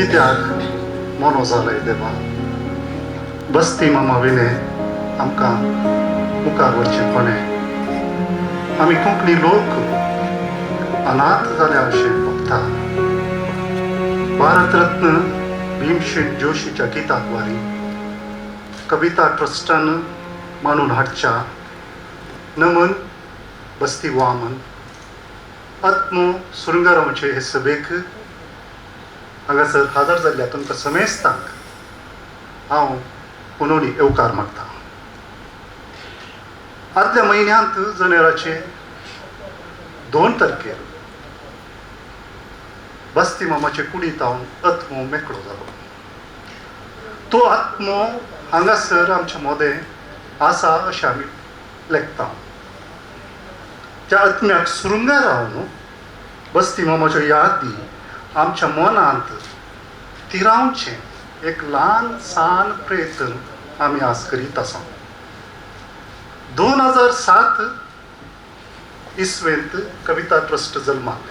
कित्याक मनो जालें देवा. बस्ती मामा विने आमकां मुखार वचचें पडलें. आमी कोंकणी लोक अनाथ जाल्या अशें भोगता. भारतरत्न भीमसेन जोशीच्या गिताक वारी कविता ट्रस्टान मांडून हाडच्या नमन बस्ती वामन आत्मो सुरंगारावचे हे सभेक हांगासर हजर जाल्ल्या तुमकां समेस्तांक हांव पुनोनी येवकार मागता. आदल्या म्हयन्यांत जानेवारीचे 2 तारखेर बस्ती मामाचे कुडींत आत्मो मेकळो जालो. तो आत्मो हांगासर आमच्या मोदें आसा अशें आमी लेखता. त्या आत्म्याक सुरुंगार रावन बस्ती मामाच्यो यादी आमच्या मनांत तिरावचें एक ल्हान सान प्रयत्न आमी आज करीत आसा. 2007 इसवेंत कविता ट्रस्ट जल्माक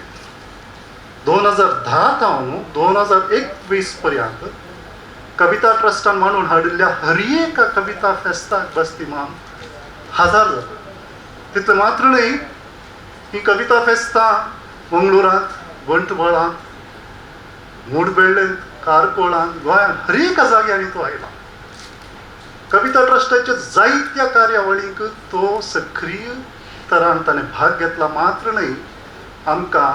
2010 तावन 2021 पर्यंत कविता ट्रस्टान मांडून हाडिल्ल्या हर एका कविता फेस्ताक बस्ती माम हजर जालो. तितलें मात्र न्ही, ही कविता फेस्तां मंगळुरांत, बंटबळांत, मुडबेळ्ळेंत, कारकोळांत, गोंयांत हर एका जाग्यांनी तो आयला. कविता ट्रस्टाच्या जायत्या कार्यावळींक तो सक्रीय तरान ताणें भाग घेतला. मात्र न्ही, आमकां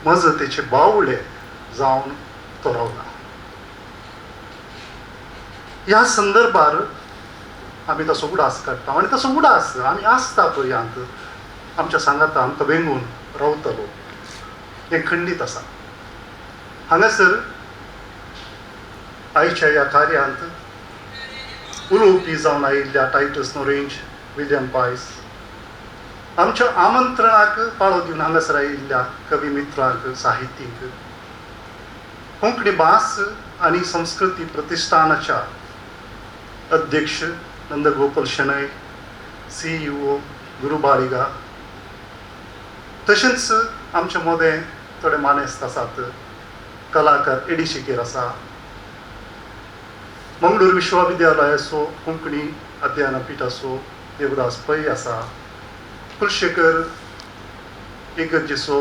मजतेचे बावळे जावन तो रावला. ह्या संदर्भार आमी तसो उडास काडटा आनी तसो उडास आमी आसता पर्यंत आमच्या सांगाता आमकां वेंगून रावतलो हें खंडीत आसा. हांगासर आयच्या ह्या कार्यांत उलोवपी जावन आयिल्ल्या टायटस नोरेंज, विलियम पायस, आमच्या आमंत्रणाक पाळो दिवन हांगासर आयिल्ल्या कवी मित्रांक, साहित्यीक, कोंकणी भास आनी संस्कृती प्रतिश्ठानाच्या अध्यक्ष नंदगोपाल शेणय, CEO गुरू बाळिगा, तशेंच आमचे मोदें थोडे मानेस्त आसात. कलाकार एडी शिकेर आसा, मंगळूर विश्वविद्यालय आसो, कोंकणी अध्ययनपीठ आसो, देवदास पै आसा, कुलशेखर इगर्जेचो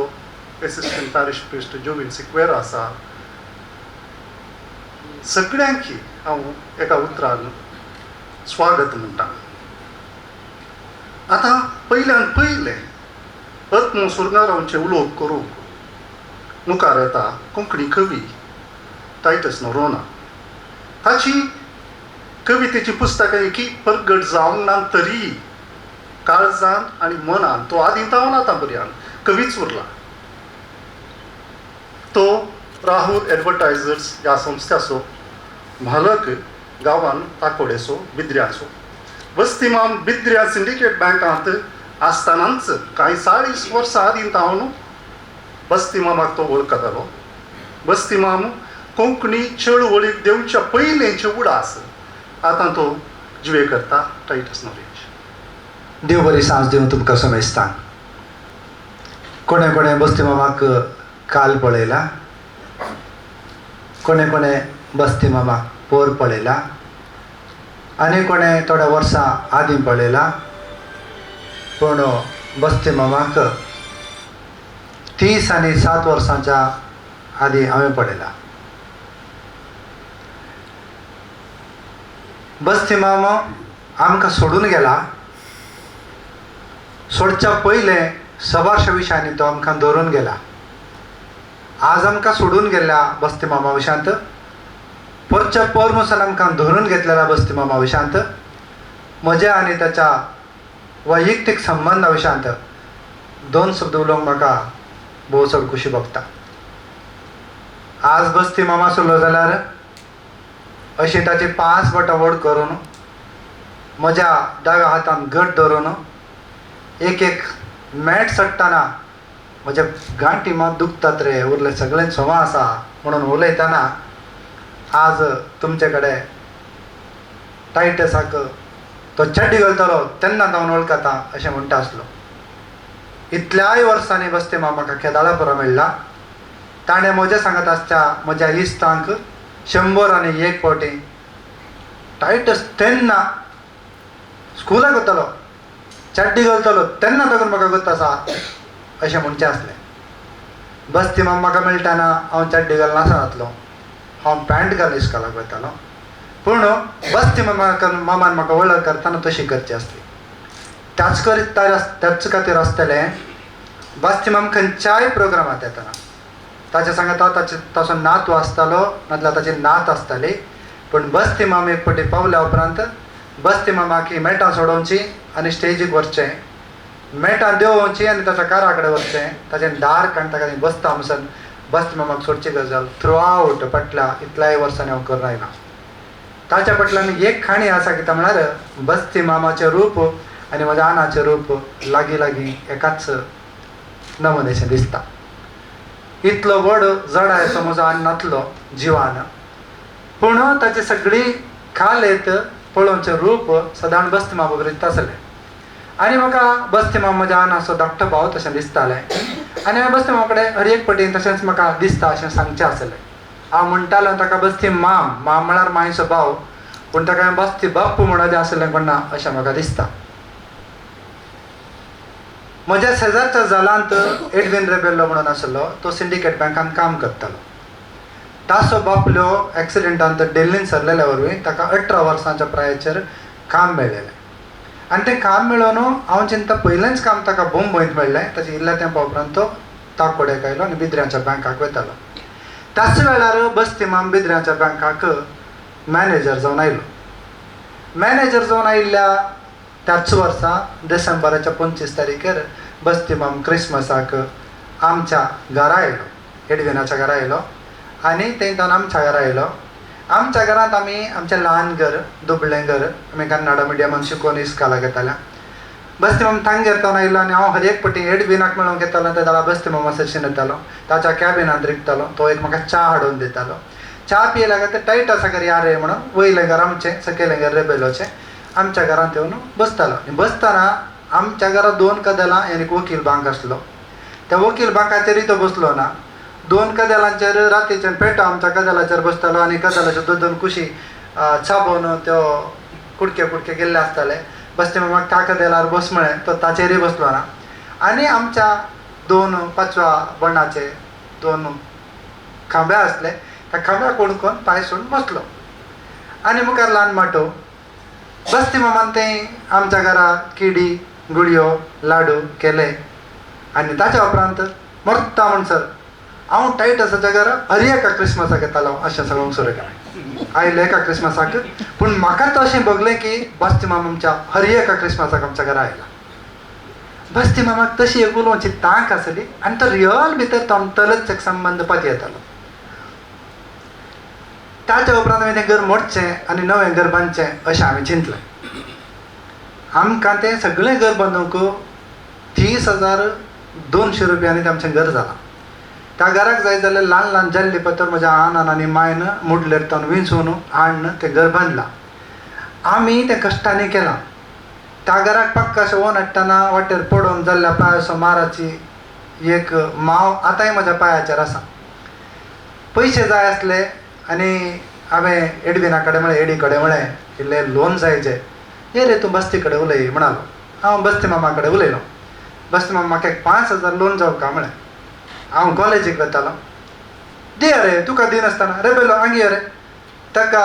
assistant parish priest Jovin Sequeira आसा. सगळ्यांकी हांव एका उतरान स्वागत म्हणटा. आतां पयल्यान पयलें आत्मो सुरगारावचे उलोवप करूंक मुखार येता कोंकणी कवी टायटस नोरोना. ताची कवितेची पुस्तकां एकी प्रगट जावंक ना तरी काळजान आनी मनान तो आदींतावन आतां पर्यंत कवीच उरला. तो राहुल एडवर्टायझर्स ह्या संस्थेचो म्हालक गांवान ताकोडेचो बिद्र्याचो. बस्ती माम बिद्र्या सिंडिकेट बँकांत आसतनाच कांय 40 वर्सां आदींतावन बस्ती मामाक तो वळखतालो. बस्ती माम कोंकणी चळवळीक देवच्या पयलेंचे उडास आतां तो जिवे करता. टायटस नोरेंज. देव बरी सांज दिवन तुमकां समेस्तां. कोणे कोणे बस्ती मामाक काल पळयला, कोणे कोणे बस्ती मामाक पोर पळयला आनी कोणे थोड्या वर्सां आदीं पळयला. पूण बस्ती मामाक 30 आनी 7 वर्सांच्या आदीं हांवें पळयला. बस्ती मामा आमकां सोडून गेला. सोडच्या पयलें सबारशा विशयांनी तो आमकां धरून गेला. आज आमकां सोडून गेल्ल्या बस्ती मामा विशांत, परच्या परनुसान आमकां धरून घेतलेल्या बस्ती मामा विशांत, म्हज्या आनी ताच्या वैयक्तीक संबंदा विशांत 2 शब्द उलोवंक म्हाका भोव चड खुशी भोगता. आज बस्ती मामा सोडलो जाल्यार अशी ताची 5 बोटां व्हड करून म्हज्या दाव्या हातान घट धरून एक मॅट सट्टाना म्हज्या गांठी मात दुखतात रे, उरले सगळें सोमा आसा म्हणून उलयतना आज तुमचे कडेन टायटसाक तो चड्डी घालतलो तेन्ना हांव वळखता अशें म्हणटा आसलो. इतल्याय वर्सांनी बस्ती मामाक केदाळा पुरो मेळ्ळा. ताणें म्हजे सांगत आसता म्हज्या इश्टांक 101 फावटी टायटस तेन्ना स्कुलाक वतलो चड्डी घालतलो तेन्ना लागून म्हाका गत आसा अशें म्हणचें आसलें. बस्ती माम म्हाका मेळटाना हांव चड्डी घालना नासलो, हांव पॅन्ट घालून इस्कॉलाक वतालो. पूण बस्ती मामान म्हाका वळख करताना तशी करची आसली. त्याच खातीर आसतलें बस्ती माम खंयच्याय प्रोग्रामांत येताना ताचे सांगता ताचो नातू आसतालो नाजाल्यार ताची नात आसताली. पूण बस्ती माम एक फावटी पावल्या उपरांत बस्ती मामाक ही मेटां सोडोवची आनी स्टेजीक व्हरचें, मेटां देंवोवची आनी ताच्या कारा कडेन व्हरचें, ताचें दार काडून ताका बसता म्हणून बस्ती मामाक सोडची गजाल थ्रू आवट फाटल्या इतल्याय वर्सांनी हांव करून आयलां. ताच्या फाटल्यान एक खाणी आसा कितें म्हळ्यार बस्ती मामाचें रूप आनी म्हज्या आनाचें रूप लागीं लागीं एकाच नमुनेचें दिसता. इतलो व्हड जडायचो म्हजो आन नातलो जिवान, पूण ताची सगळी खालेत पळोवचें रूप सदां बस्ती मामा बरोबर आसलें. आनी म्हाका बस्ती मामा म्हज्या आनाचो धाकटो भाव तशें दिसतालें. आनी हांवें बस्ती मामा कडेन हर एक फावटी तशेंच म्हाका दिसता अशें सांगचें आसलें. हांव म्हणटालो ताका बस्ती माम म्हळ्यार मायचो भाव, पूण ताका हांवें बस्ती बाप्पू म्हणून आसलें कोण ना अशें म्हाका दिसता. म्हज्या शेजारच्या जालांत एडविन रेबेल्लो म्हणून आसलो, तो सिंडिकेट बँकान काम करतालो. ताचो बापलो एक्सिडेंटांत दिल्लीन सरलेल्या वरवीं ताका 18 वर्सांच्या प्रायाचेर काम मेळ्ळेलें. आनी तें काम मेळोन हांव चिंता पयलेंच काम ताका मुंबयंत मेळ्ळें. ताचे इल्ल्या तेंपा उपरांत तो ताकोड्याक आयलो आनी बिद्र्यांच्या बँकाक वतालो. त्याच वेळार बस्ती माम बिद्र्यांच्या बँकाक मॅनेजर जावन आयलो. मॅनेजर जावन आयिल्ल्या त्याच वर्सा डिसेंबराच्या 25 तारीखेर बस्ती माम क्रिसमसाक आमच्या घरा आयलो, एडविनाच्या घरा आयलो आनी थंयच्यान आमच्या घरा आयलो. आमच्या घरांत आमी आमचें ल्हान घर, दुबळें घर, आमी कन्नडा मिडियमान शिकून इस्कॉलाक येताले. बस्ती माम थांग घेतावन आयलो आनी हांव हर एक फावटी एडविनाक मेळूंक येतालो ते जाल्यार बस्ती मामा सरशीन येतालो, ताच्या कॅबिनांत रिकतालो. तो एक म्हाका च्या हाडून दितालो. च्या पियेल्या काय ते टायट आसा घर या रे म्हणून वयलें घर आमचें, सकयलें घर रेबेलोचें, आमच्या घरांत येवन बसतालो. आनी बसतना आमच्या घरा 2 कदेलां आनी एक वकील बांक आसलो. त्या वकील बांकाचेरय तो बसलो ना. 2 कदेलांचेर रातीच्यान पेटो आमच्या कदेलाचेर बसतालो आनी कदेलाच्यो 2 कुशी चाबोवन त्यो कुडके गेल्ले आसताले. बस्ती मामाक त्या कदेलार बस म्हळें, तो ताचेरय बसलो ना. आनी आमच्या 2 5व्या बणाचे 2 खांबे आसले, त्या खांब्याक ओडकून पांय सोडून बसलो. आनी मुखार ल्हान माटो. बस्ती मामान तें आमच्या घरा किडी गुडयो लाडू केले आनी ताच्या उपरांत मरता म्हणसर हांव टायट आसाच्या घरा हर एका क्रिसमसाक येतालो अशें सगळ्यांक सुरू केलें. आयले एका क्रिसमसाक, पूण म्हाका तो अशें भोगलें की बस्ती मामा आमच्या हर एका क्रिसमसाक आमच्या घरा आयला. बस्ती मामाक तशी एक उलोवची तांक आसली आनी तो रियल भितर तो आमतलोच एक संबंद पाती येतालो. ताच्या उपरांत हांवें तें घर मोडचें आनी नवें घर बांदचें अशें हांवें चिंतलें. आमकां तें सगळें घर बांदूंक 30,200 रुपयांनी तें आमचें घर जालां. त्या घराक जाय जाल्यार ल्हान ल्हान जल्ली पत्तर म्हज्या आनान आनी मायन मुडलेर तावन विंचून हाडून तें घर बांदलां. आमी तें कश्टांनी केलां. त्या घराक पक्का अशें ओन हाडटना वाटेर पडोवन जाल्ल्या पांयाचो माराची एक माव आतांय म्हज्या पांयाचेर आसा. पयशे जाय आसले आनी हांवें एडविना कडेन म्हळें, एडी कडेन म्हळें इल्लें लोन जायचें. ये रे तूं बस्ती कडेन उलय म्हणालो. हांव बस्ती मामा कडेन उलयलो. बस्ती मामा म्हाका एक 5,000 लोन जावका म्हळें. हांव कॉलेजीक वतालो. दे रे तुका दिनासतना रेबेलो आंगी रे ताका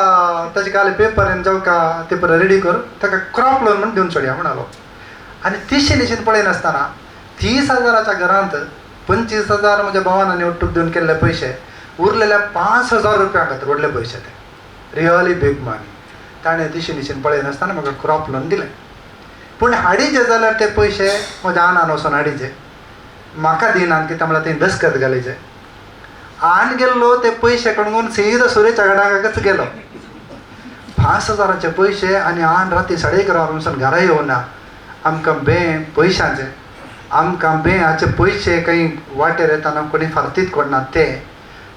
ताचे काले पेपर जावका ते पळय रेडी कर, ताका क्रॉप लोन म्हण दिवन सोडया म्हणालो. आनी तिशे निशेन पळयनासतना 30,000च्या घरांत 25,000 म्हज्या भावानांनी ओट्टूक दिवन केल्ले पयशे, उरलेल्या 5,000 रुपया खातीर व्हडले पयशे ते रियली बीग मनी. ताणें दिशे निशेन पळयनासतना म्हाका क्रॉप लोन दिलें. पूण हाडिचे जाल्यार ते पयशे म्हज्या आनान वचून हाडिचे, म्हाका दिनात कित्याक म्हळ्यार तें दस्खत घालीचे. आन गेल्लो ते पयशे कडून सीदा सुरेच्या घडाकाच गेलो. 5,000चे पयशे आनी आन राती 11:30 वचून घरा येवना. आमकां बे पयशांचे, आमकां बे हाचे पयशे काही वाटेर येताना कोणी फारतीत कोणात ते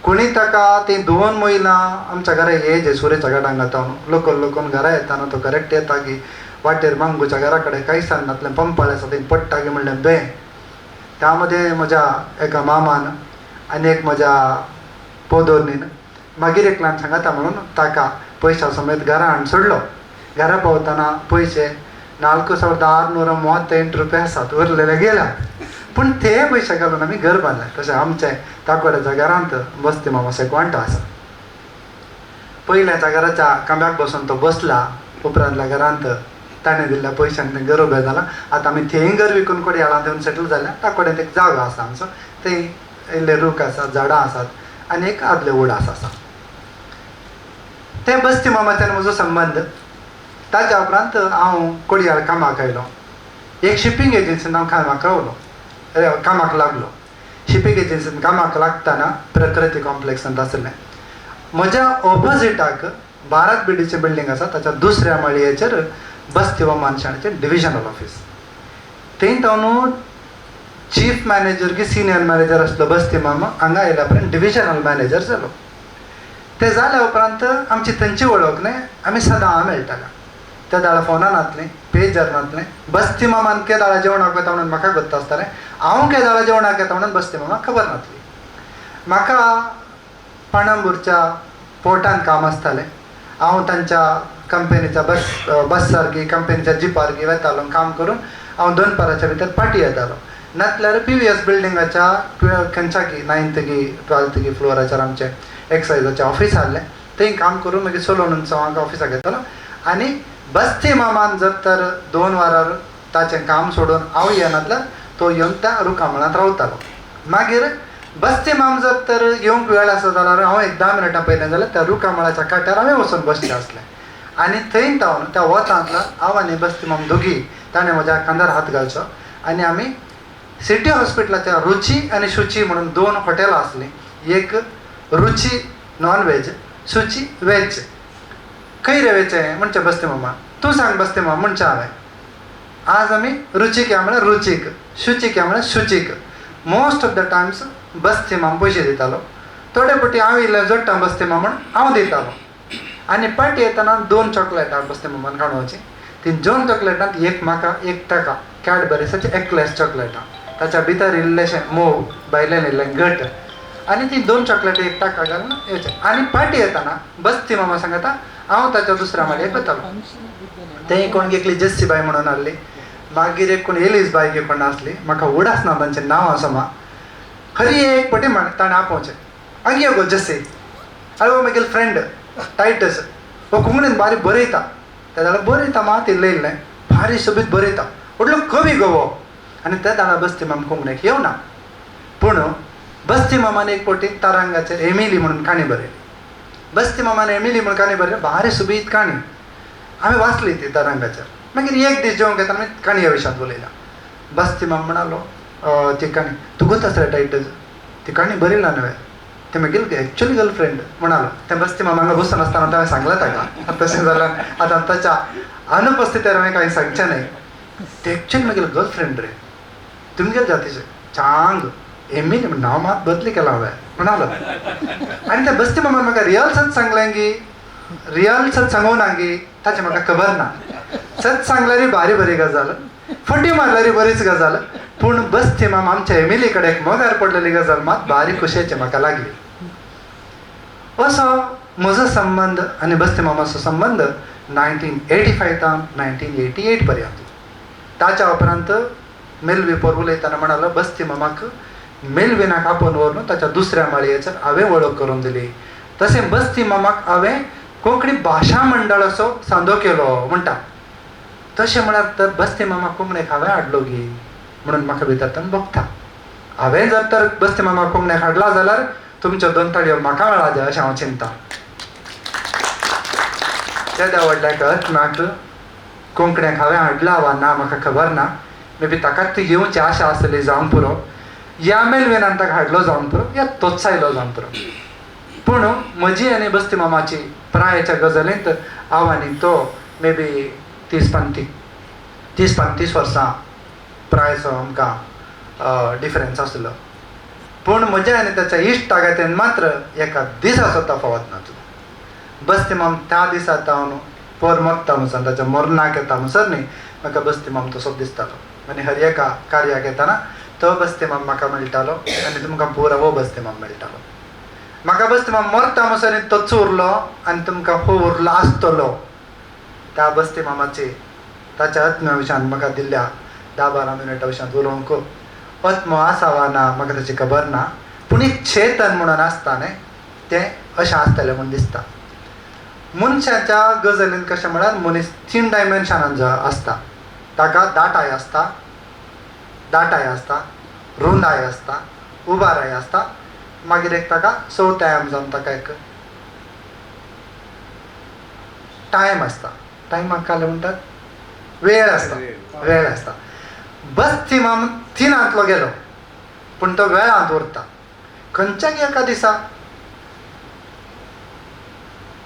कोणी ताका ती 2 महिना आमच्या घरा येजे सुरेच्या घडांक घातावन लोकन घरा येताना तो करेक्ट येता की वाटेर मांगूच्या घरा कडेन कांय सान्नांतलें पंपाळे आसा थंय पडटा की म्हणलें बे. त्यामध्ये म्हज्या एका मामान आनी एक म्हज्या पोदोरणीन मागीर एकल्यान सांगता म्हणून ताका पयशा समेत घरा हाडून सोडलो. घरा पावतना पयशे 4638 रुपये आसात, उरलेले गेल्यात. पूण ते पयशे घालून आमी घर बांदलें. तशें आमचें ताकोड्याच्या घरांत बस्ती मामासो एक वांटो आसा. पयल्याच्या घराच्या खांब्याक बसून तो बसला, उपरांतल्या घरांत ताणें दिल्ल्या पयशांक तें घर उबें जालां. आतां आमी थंय घर विकून कोडयाळां येवन सेटल जाल्या. ताकोड्यांत एक जागो आसा आमचो, थंय इल्ले रूख आसात, झाडां आसात आनी एक आदले उडास आसा. ते बस्ती मामाच्यान म्हजो संबंद. ताच्या उपरांत हांव कोडयाळ कामाक आयलो. एक शिपींग एजन्सीन हांव कामाक लागलो. शिपींग एजन्सीन कामाक लागतना प्रकृती कॉम्प्लेक्सांत आसलें. म्हज्या ऑपोजिटाक भारत बिडीचें बिल्डींग आसा, ताच्या दुसऱ्या माळयेचेर बस्ती मानशाणेचें डिविजनल ऑफिस. थंय तो न्हू चीफ मॅनेजर की सिनियर मॅनेजर आसलो बस्ती मामा, हांगा आयल्या उपरांत डिविजनल मॅनेजर जालो. ते जाल्या उपरांत आमची थंयची वळख न्ही आमी सदां मेळटाले. त्या दाळा फोनान आसलीं, पेजर नासलें. बस्ती मामान के दाळा जेवणाक येता म्हणून म्हाका गोत्ता आसतालें, हांव के दाळा जेवणाक येता म्हणून बस्ती मामाक खबर नासली. म्हाका पाणंबूरच्या पोर्टान काम आसतालें. हांव तांच्या कंपनीच्या बस सारकी कंपनीच्या जिपार वतालो. काम करून हांव दनपाराच्या भितर पाटी येतालो. नातल्यार PVS बिल्डिंगाच्या खंयच्या की 9th की 12th की फ्लोराचेर आमचें एक्सायजाचें ऑफिस आहलें. थंय काम करून मागीर सोलोन हांव ऑफिसाक येतालो. आनी बस्ती मामान जर तर 2 वरार ताचें काम सोडून हांव येनातल्यार तो येवन त्या रुखामळांत रावतालो. मागीर बस्ती माम जर तर येवंक वेळ आसा जाल्यार हांव एक 10 मिनटां पयलें जाल्यार त्या रुखामळाच्या काट्यार हांवें वचून बसचें आसलें. आनी थंय तावन त्या वतांतल्यान हांव आनी बस्ती माम दोगी ताणें म्हज्या खांदार हात घालचो आनी आमी सिटी हॉस्पिटलाच्या रुची आनी शुची म्हणून 2 हॉटेलां आसलीं. एक रुची नॉन व्हेज, शुची व्हेज. खंय रेवेचें म्हणचें बस्ती मामा, तूं सांग बस्ती मामा म्हणचें हांवें. आज आमी रुचीक या म्हळ्यार रुचीक, शुचीक या म्हळ्यार शुचीक. Most of the times Basti माम पयशे दितालो. थोडे फावटी हांव इल्लें जोडटा बस्ती माम म्हणून हांव दितालो. आनी पाटी येतना 2 चॉकलेटां बस्ती मामान काडोवची. ती 2 चॉकलेटांत एक म्हाका, एक ताका कॅडबरीसाचें एक्लेस चॉकलेटां. ताच्या भितर इल्लेशें मोव भायल्यान इल्लें घट आनी ती 2 चॉकलेटी एक ताका घालून येवचें. आनी पाटी येतना बस्ती मामा सांगता हांव ताच्या दुसऱ्या माळयेक वतालो. थंय कोण गेकली जस्सी बाय म्हणून आहली. मागीर एक कोण एलीस बाय गे कोण आसली, म्हाका उडास ना तांचें नांव आसा मा. खरी एक पटी म्हण ताणें आपोवचें, आगे गो जस्सी आरे मागीर फ्रेंड टायटस हो कोंकणीन बारी बरयता. त्या जाल्यार बरयता मात इल्लें इल्लें भारी सोबीत बरयता. व्हडलो कवी गो हो. आनी त्या दाडा बस्ती माम कोंकणीक येवना. पूण बस्ती मामान एक पटी तारांगाचेर एमिली म्हणून काणी बरयली. बस्ती मामान एमिली म्हणून काणी बरयली, भारी सोबीत काणी. हांवें वाचली ती तारांगाचेर. मागीर एक दीस जेवंक येताना काणये विशयांत उलयला. बस्ती माम म्हणालो ती काणी तूं गोतास रे टायटल, ती काणी बरयला न्हय ते मागीर एक्चुअली गर्लफ्रेंड म्हणालो. तें बस्ती मामांगा बसून आसतना हांवें सांगलां ताका. तशें जाल्यार आतां ताच्या अनुपस्थितीर हांवें कांय सांगचें न्हय. ते एक्चुअली मागीर गर्लफ्रेंड रे. तुमगे जातीचें चांग एमिली नांव मात बदली केलां हांवें म्हणालो. आनी त्या बस्ती मामान म्हाका रियल सच सांगलें की रियल सच सांगूं ना गी ताचें म्हाका खबर ना. सच सांगल्यार भारी बरी गजाल, फटी मारल्यार बरीच गजाल. पूण बस्ती माम आमच्या एमिली कडेन मोगार पडलेली गजाल मात भारी खुशयेची म्हाका लागली. असो म्हजो संबंद आनी बस्ती मामाचो संबंद 1985 ता 1988 पर्यंत. ताच्या उपरांत मेलवी उलयतना म्हणालो बस्ती मामाक मेलविनाक आपोवन व्हरून ताच्या दुसऱ्या माळयेचेर हांवें वळख करून दिली. तशें बस्ती मामाक हांवें कोंकणी भाशा मंडळाचो सांदो केलो म्हणटा. तशें म्हळ्यार तर बस्ती मामा कोंकणीक हांवें हाडलो गी म्हणून म्हाका भितरल्यान भोगता. हांवें जर तर बस्ती मामा कोंकणीक हाडला जाल्यार तुमच्यो 2 ताळयो म्हाका मेळा जाय अशें हांव चिंता. त्या व्हडल्याक आत्म्याक कोंकणीक हांवें हाडला वा ना म्हाका खबर ना. मे बी ताकाच ती येवची आशा आसली जावं पुरो, या मेलविनान ताका हाडलो जावन पुरो, या तोच आयलो जावन पुरो. पूण म्हजी आनी बस्ती मामाची प्रायेच्या गजालींत हांव आनी तो मे बी 30-35 वर्सां प्रायचो आमकां डिफरन्स आसलो. पूण म्हज्या आनी ताच्या इश्टागातीन मात्र एका दिसाचो तफावत नासलो. बस्ती माम त्या दिसा हांव पोर मरता म्हणून ताच्या मरणाक येता म्हणसर न्ही म्हाका बस्ती माम तसोच दिसतालो. आनी हर एका कार्याक येताना तो बसते माम म्हाका मेळटालो आनी तुमकां पुरो हो बसते माम मेळटालो. म्हाका बसते माम मरता म्हणसर तोच उरलो आनी तुमकां हो उरलो आसतलो. त्या बसते मामाचे ताच्या आत्म्या विशयान म्हाका दिल्ल्या 10-12 मिनटां विशयान उलोवंक आत्मो आसा वा ना म्हाका ताची खबर ना, पूण एक चेतन म्हणून आसता न्ही तें अशें आसतलें म्हूण दिसता. मनशाच्या गजालीन कशें म्हळ्यार मनीस 3 डायमेन्शनान आसता. ताका दाटाय आसता, रुंदाय आसता, उबाराय आसता, मागीर एक ताका चवथ्याम जावन ताका एक टायम आसता. टायमाक काले म्हणटात वेळ आसता. बसती माम 3 गेलो पूण तो वेळांत उरता. खंयच्याय एका दिसा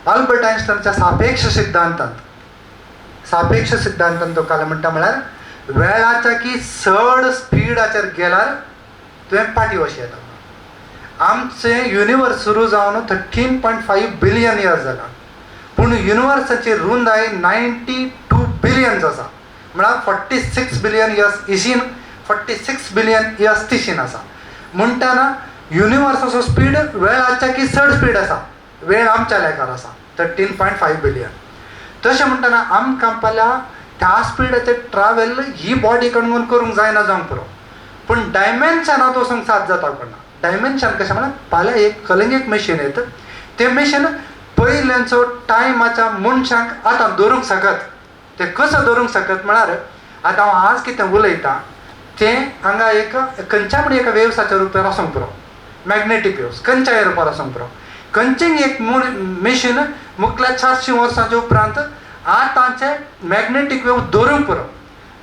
आल्बर्ट आयन्स्टायनाच्या सापेक्ष सिद्धांतान तो काले म्हणटा म्हळ्यार वेळाच्या की चड स्पिडाचेर गेल्यार तुवें पाटी वशी येता. आमचें युनिवर्स सुरू जावन 13.5 बिलियन इयर्स जाला, पूण युनिवर्साची रुंदाय 92 बिलियन्स आसा. म्हळ्यार 46 बिलियन इयर्स इशीन 46 बिलियन इयर्स तिशीन आसा. म्हणटाना युनिवर्साचो स्पीड वेळाच्या की चड स्पीड आसा. वेळ आमच्या लेखार आसा 13.5 बिलियन. तशें म्हणटाना आमकां पाल्या त्या स्पिडाचेर ट्रॅवल ही बॉडी कडून करूंक जायना जावंक पुरो, पूण डायमेन्शनांत वचूंक साद जाता कोणा. डायमेन्शन कशें म्हळ्यार फाल्यां एक कलिंगेक मशीन येता, तें मशीन पयल्यांचो टायमाच्या मनशांक आतां दवरूंक शकत. ते कसो दवरूंक शकत म्हळ्यार आतां हांव आज कितें उलयतां तें हांगा एक खंयच्या म्हणून एका वेव्साच्या रुपार आसूंक पुरो, मॅग्नेटीक वेव्स खंयच्याय रुपार आसूंक पुरो. खंयचेंय एक मशीन मुखल्या 400 वर्सांच्या उपरांत आतांचे मॅग्नेटीक वेव्ह दवरूंक पुरो.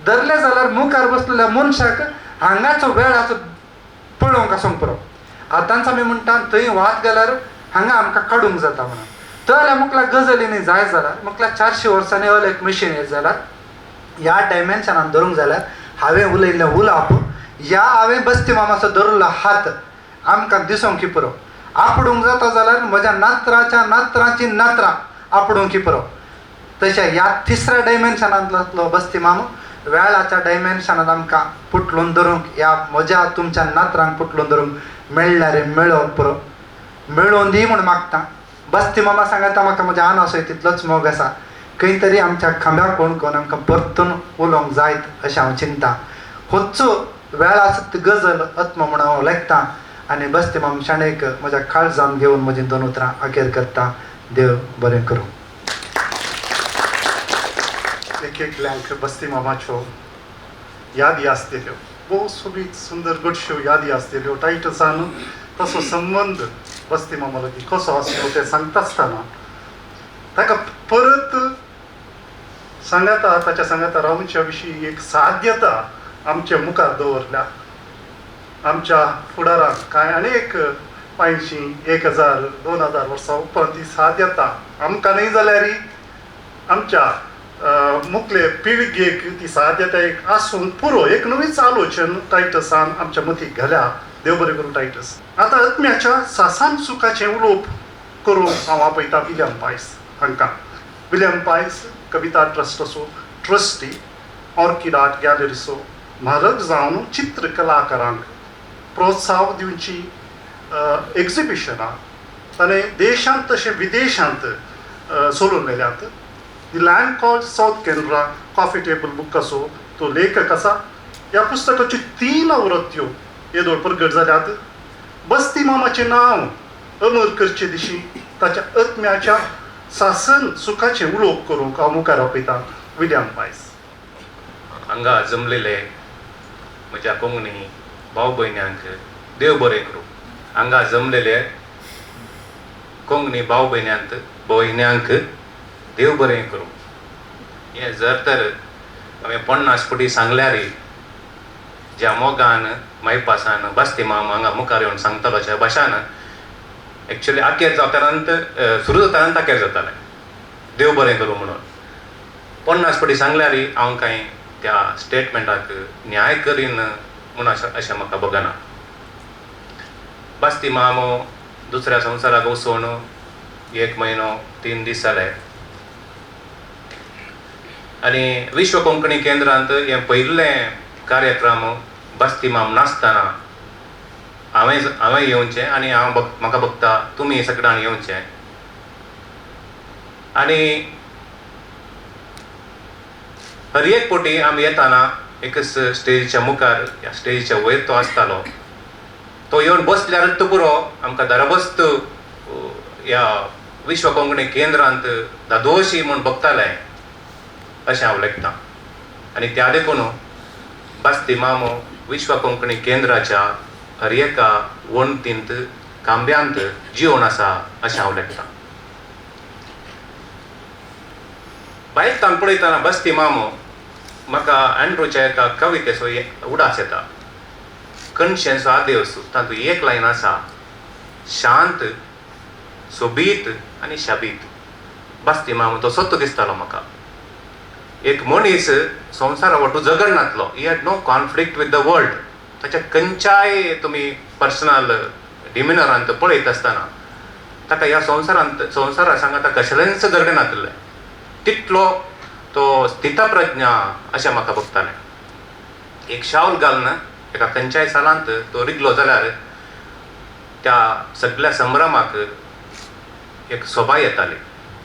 धरले जाल्यार मुखार बसलेल्या मनशाक हांगाचो वेळाचो पळोवंक आसूंक पुरो. आतांच आमी म्हणटा थंय वात गेल्यार हांगा आमकां काडूंक जाता म्हणून. तर जाल्यार मुखल्या गजालींनी जाय जाल्यार मुखल्या 400 वर्सांनी एक मशीन येत जाल्यार ह्या डायमेन्शनान धरूंक जाल्यार हांवें उलयल्लें उलोवप, ह्या हांवें बसती मामाचो धरलो हात आमकां दिसोंक की पुरो. आपडूंक जाता जाल्यार म्हज्या नात्राची नात्रां आपडूंक की पुरो. तशें ह्या 3ऱ्या डायमेन्शनांतलो बसती माम वेळाच्या डायमेन्शनांत आमकां पुटलून धरूंक, ह्या म्हज्या तुमच्या नात्रांक पुटलून धरूंक मेळ्ळ्यार मेळोवंक पुरो. मेळोवन दी म्हूण मागता. बसती मामा सांगता म्हाका म्हज्या आनोसोय तितलोच मोग आसा. खंय तरी आमच्या खांब्याक कोण आमकां परतून उलोवंक जायत अशें हांव चिंता. होच्चो वेळाचो गजल आत्मो म्हणून हांव लेखतां आनी बसती माम शाणेक म्हज्या काळजान घेवन म्हजी 2 उतरां अखेर करता. देव बरें करूं. एकल्यांक बसती मामाच्यो यादी आसतल्यो, भोव सोबीत सुंदर गोडश्यो यादी आसतल्यो. टायटसान तसो संबंध बसती मामा लागीं कसो आसलो तें सांगता आसतना ताका परत सांगता ताच्या सांगता रावच्या विशीं एक साध्यता आमच्या मुखार दवरल्या. आमच्या फुडाराक कांय आनीक 500, 1000, 2000 वर्सां उपरांत ती साध्यता आमकां न्ही जाल्यार आमच्या मुखले पिळगेक ती साध्यता एक आसून पुरो एक नवीच आलोचन टायटसान आमच्या मतीक घाल्या. देव बरें करूं टायटस. आतां आत्म्याच्या सासान सुखाचें उलोवप करूंक हांव आपयता विलियम पायस हांकां. विलियम पायस कविता ट्रस्टाचो ट्रस्टी, ऑर्कीड आर्ट गॅलरीचो म्हारग जावन चित्रकलाकारांक प्रोत्साहन दिवची एग्जिबिशनां ताणें देशांत तशें विदेशांत सोडून व्हेल्यात. The land called South Canara coffee table बुकाचो तो लेखक आसा. ह्या पुस्तकाच्यो 3 आवृत्त्यो येदोळ प्रगट जाल्यात. बसती मामाचें नांव अमर करचे दिशी ताच्या आत्म्याच्या सासन सुखाचें उलोवप करूंक हांव मुखार आपयतां विलियम पायस. हांगा जमलेले म्हज्या कोंकणी भाव भयण्यांक देव बरें करूं. हांगा जमलेले कोंकणी भाव भयण्यांक देव बरें करूं. हें जर तर हांवें 50 फावटी सांगल्यार ज्या मोगान मायपासान बसती माम हांगा मुखार येवन सांगतालो अशा भाशान एक्चुली आखेर जातानंत सुरू जातानंत आखेर जातालें देव बरें करूं म्हणून. 50 फावटी सांगल्यार हांव कांय त्या स्टेटमेंटाक न्याय करीन म्हूण अशें म्हाका बगना. बसती माम दुसऱ्या संवसाराक वचून 1 म्हयनो 3 दीस जाले आनी विश्व कोंकणी केंद्रांत हें पयिल्लें कार्यक्रम बस्ती माम नासतना हांवें येवचें आनी म्हाका बघता तुमी सगळ्यांनी येवचें आनी हर एक पोटी आमी येताना एकच स्टेजीच्या मुखार या स्टेजीच्या वयर तो आसतालो तो येवन बसल्यार तो पुरो आमकां दरबस्त ह्या विश्व कोंकणी केंद्रांत दादोशी म्हूण बगताले अशें हांव लेखतां आनी त्या देखून बस्ती मामो विश्व कोंकणी केंद्राच्या हर एका वणतींत कांब्यांत जिवन आसा अशें हांव लेखतां. भायरतान पळयतना बस्ती मामो म्हाका एंड्रूच्या एका कवितेचो उडास येता. कणशेचो आदेवसू तातूंत एक लायन आसा, शांत सोबीत आनी शाबीत. बस्ती मामो तो सत्तो दिसतालो म्हाका. एक मनीस संवसारा वटू झगडनातलो. He had no conflict with the world. ताच्या खंयच्याय तुमी पर्सनल डिमिनरांत पळयत आसतना ताका ह्या संवसारा सांगा ताका कसलेंच झगडनातलें. तितलो तो स्थितप्रज्ञा अशें म्हाका बगतालें. एक शावल घालून एका खंयच्याय सालांत तो रिगलो जाल्यार त्या सगळ्या संभ्रमाक एक सोबाय येताली.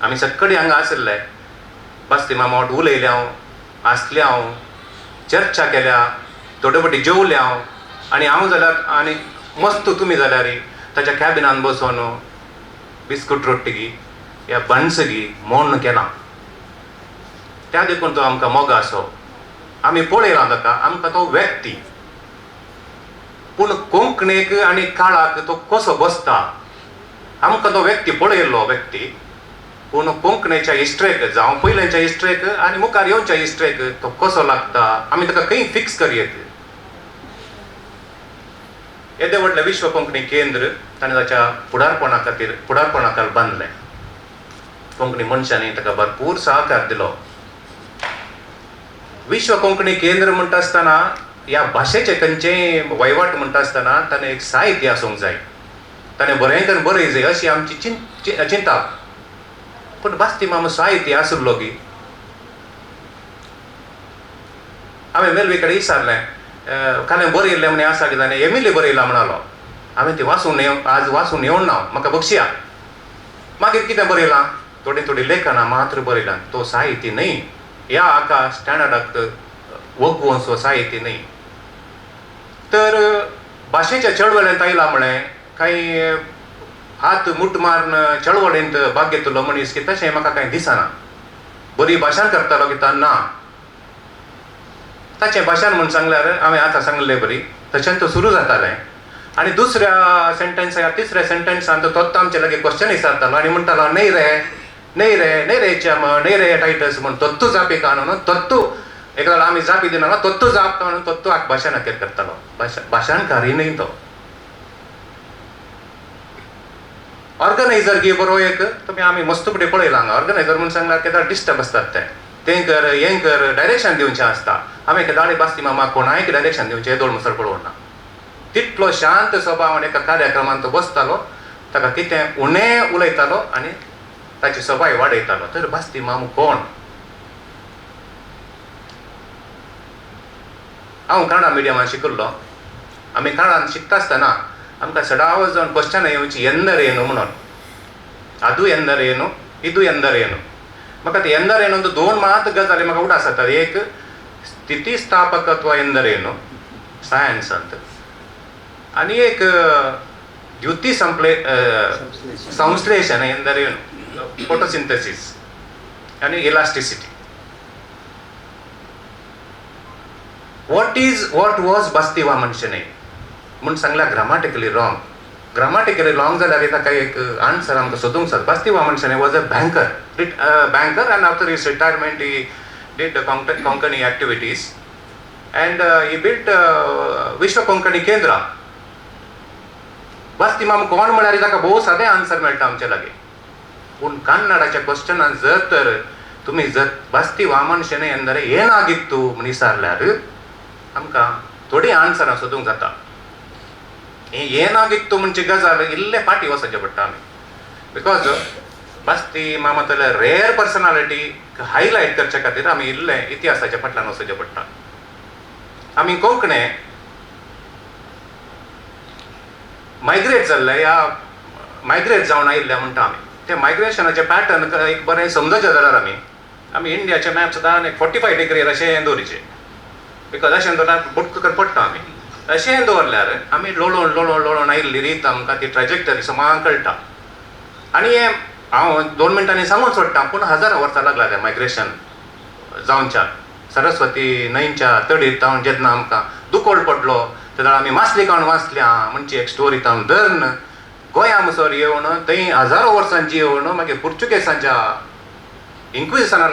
आमी सक्कडी हांगा आशिल्ले, बस्ती मामा वाट उलयले हांव, आसले हांव, चर्चा केल्या, थोडे फावटी जेवले हांव आनी हांव जाल्यार आनी मस्त तुमी जाल्यार ताच्या कॅबिनान बसून बिस्कूट रोट्टी या बन्सगी मोडण केलां. त्या देखून तो आमकां मोगा असो. आमी पळयलां ताका, आमकां तो व्यक्ती, पूण कोंकणीक आनी काळाक तो कसो बसता आमकां तो व्यक्ती पळयल्लो व्यक्ती, पूण कोंकणीच्या हिस्ट्रेक जावं पयल्याच्या हिस्ट्रेक आनी मुखार येवच्या हिस्ट्रेक तो कसो लागता आमी ताका खंय फिक्स करयेत. येदे व्हडलें विश्व कोंकणी केंद्र ताणें ताच्या फुडारपणा बांदलें. कोंकणी मनशांनी ताका भरपूर सहकार दिलो. विश्व कोंकणी केंद्र म्हणटा आसतना ह्या भाशेचें खंयचेंय वयवाट म्हणटा आसतना ताणें एक साहित्य आसूंक जाय, ताणें बरें बरयचें अशी आमची चिंता. पूण बस्ती मामा साहित्य आशिल्लो की हांवें मेलवी कडेन विचारलें, कालें बरयल्लें म्हणे आसा की ताणें एमिली बरयला म्हणालो. हांवें ती आज वाचून येवं ना, म्हाका बक्षया. मागीर कितें बरयलां? थोडी लेखनां मात्र बरयलां. तो साहित्य न्ही, ह्या हाका स्टँडर्डाक वगून सो साहित्य न्ही. तर भाशेच्या चळवळेंत आयला म्हणे काही हात मुठ मारून चळवळेंत भाग घेतलो मनीस की तशें म्हाका कांय दिसना. बरी भाशण करतालो की ना, ताचें भाशण म्हूण सांगल्यार हांवें आतां सांगलें बरी तशें तो सुरू जातालें. आनी दुसऱ्या सेंटेन्सा तिसऱ्या सेंटेन्सान तोच आमचे लागीं क्वेश्चन विचारतालो आनी म्हणटालो न्ही रे चम न्ही रे टायटस म्हूण तत्तू जापी काणून तत्तू एकदा आमी जापी दिना तत्तू जाप काणून तत्तू हाक भाशण हाकेर करतालो. भाशणकारी न्ही तो. ऑर्गनायझर घे बरो एक तुमी आमी मस्तपडी पळयला हांगा. ऑर्गनायझर म्हूण सांगल्यार केदार डिस्टर्ब आसतात तें कर हें कर डायरेक्शन दिवचें आसता. हांवें केदाळी बस्ती मामा कोणायक डायरेक्शन दिवचें हे दोन मसर पळोवना. तितलो शांत स्वभावान एका कार्यक्रमान तो बसतालो, ताका कितें उणें उलयतालो आनी ताची सभाय वाडयतालो. तर बस्ती मामू कोण? हांव कन्नडा मिडियमान शिकिल्लो. आमी कन्नडान शिकता आसतना आमकां सडावळ जावन क्वेश्चन येवची ಎಂದರೇನು म्हणून. ಅದು ಎಂದರೇನು, ಇದು ಎಂದರೇನು. म्हाका ते ಎಂದರೇನು ಒಂದು दोन मात गजाली म्हाका उडास जातात. एक स्थितिस्थापकत्व ಎಂದರೇನು सायन्स अंत आनी एक द्युती संश्लेषण ಎಂದರೇನು फोटोसिंथेसिस आनी इलास्टिसिटी. what was बस्ती वामनशेने म्हूण सांगल्यार ग्रामाटिकली रॉंग जाल्यार ताका एक आन्सर आमकां सोदूंक जाता. Basti Vaman Shenoy was a banker and after his retirement he did the Konkani activities and he built विश्व कोंकणी केंद्र. बस्ती माम कोण म्हळ्यार ताका भोव सादें आन्सर मेळटा आमचे लागीं. पूण कन्नडाच्या क्वेश्चनान जर तुमी बस्ती वामनशेने ಎಂದರೆ ಏನಾಗಿತ್ತು म्हूण विचारल्यार आमकां थोडी आन्सरां सोदूंक जाता. ಏನಾಗಿತ್ತು म्हणजे गजाल इल्ले फाटी वचचें पडटा आमी. बिकॉज बस्ती मामातले रेअर पर्सनालिटी हायलायट करचे खातीर आमी इल्ले इतिहासाच्या फाटल्यान वचचें पडटा. आमी कोंकणे मायग्रेट जाल्ले या मायग्रेट जावन आयिल्ले म्हणटा आमी ते मायग्रेशनाचे पॅटर्न एक बरें समजचे जाल्यार आमी इंडियाचे मॅप सुद्दां एक 45 डिग्री अशें दवरचे बिकॉज अशें दवरल्यार बुटकून पडटा आमी अशें दवरल्यार आमी लोळोवन आयिल्ली रीत आमकां ती ट्रॅजेक्टरी समान कळटा आनी हें हांव 2 मिनटांनी सांगून सोडटा पूण हजारां वर्सां लागला तें मायग्रेशन जावनच्या सरस्वती न्हंयच्या तडीर जावन जेन्ना आमकां दुकोळ पडलो तेन्ना आमी मासली कावन वाचल्या म्हणची एक स्टोरी जावन धਰਨ गोंया मुसोर येवन थंय हजारो वर्सांची येवन मागीर पुर्तुगेजांच्या इन्क्विजिशना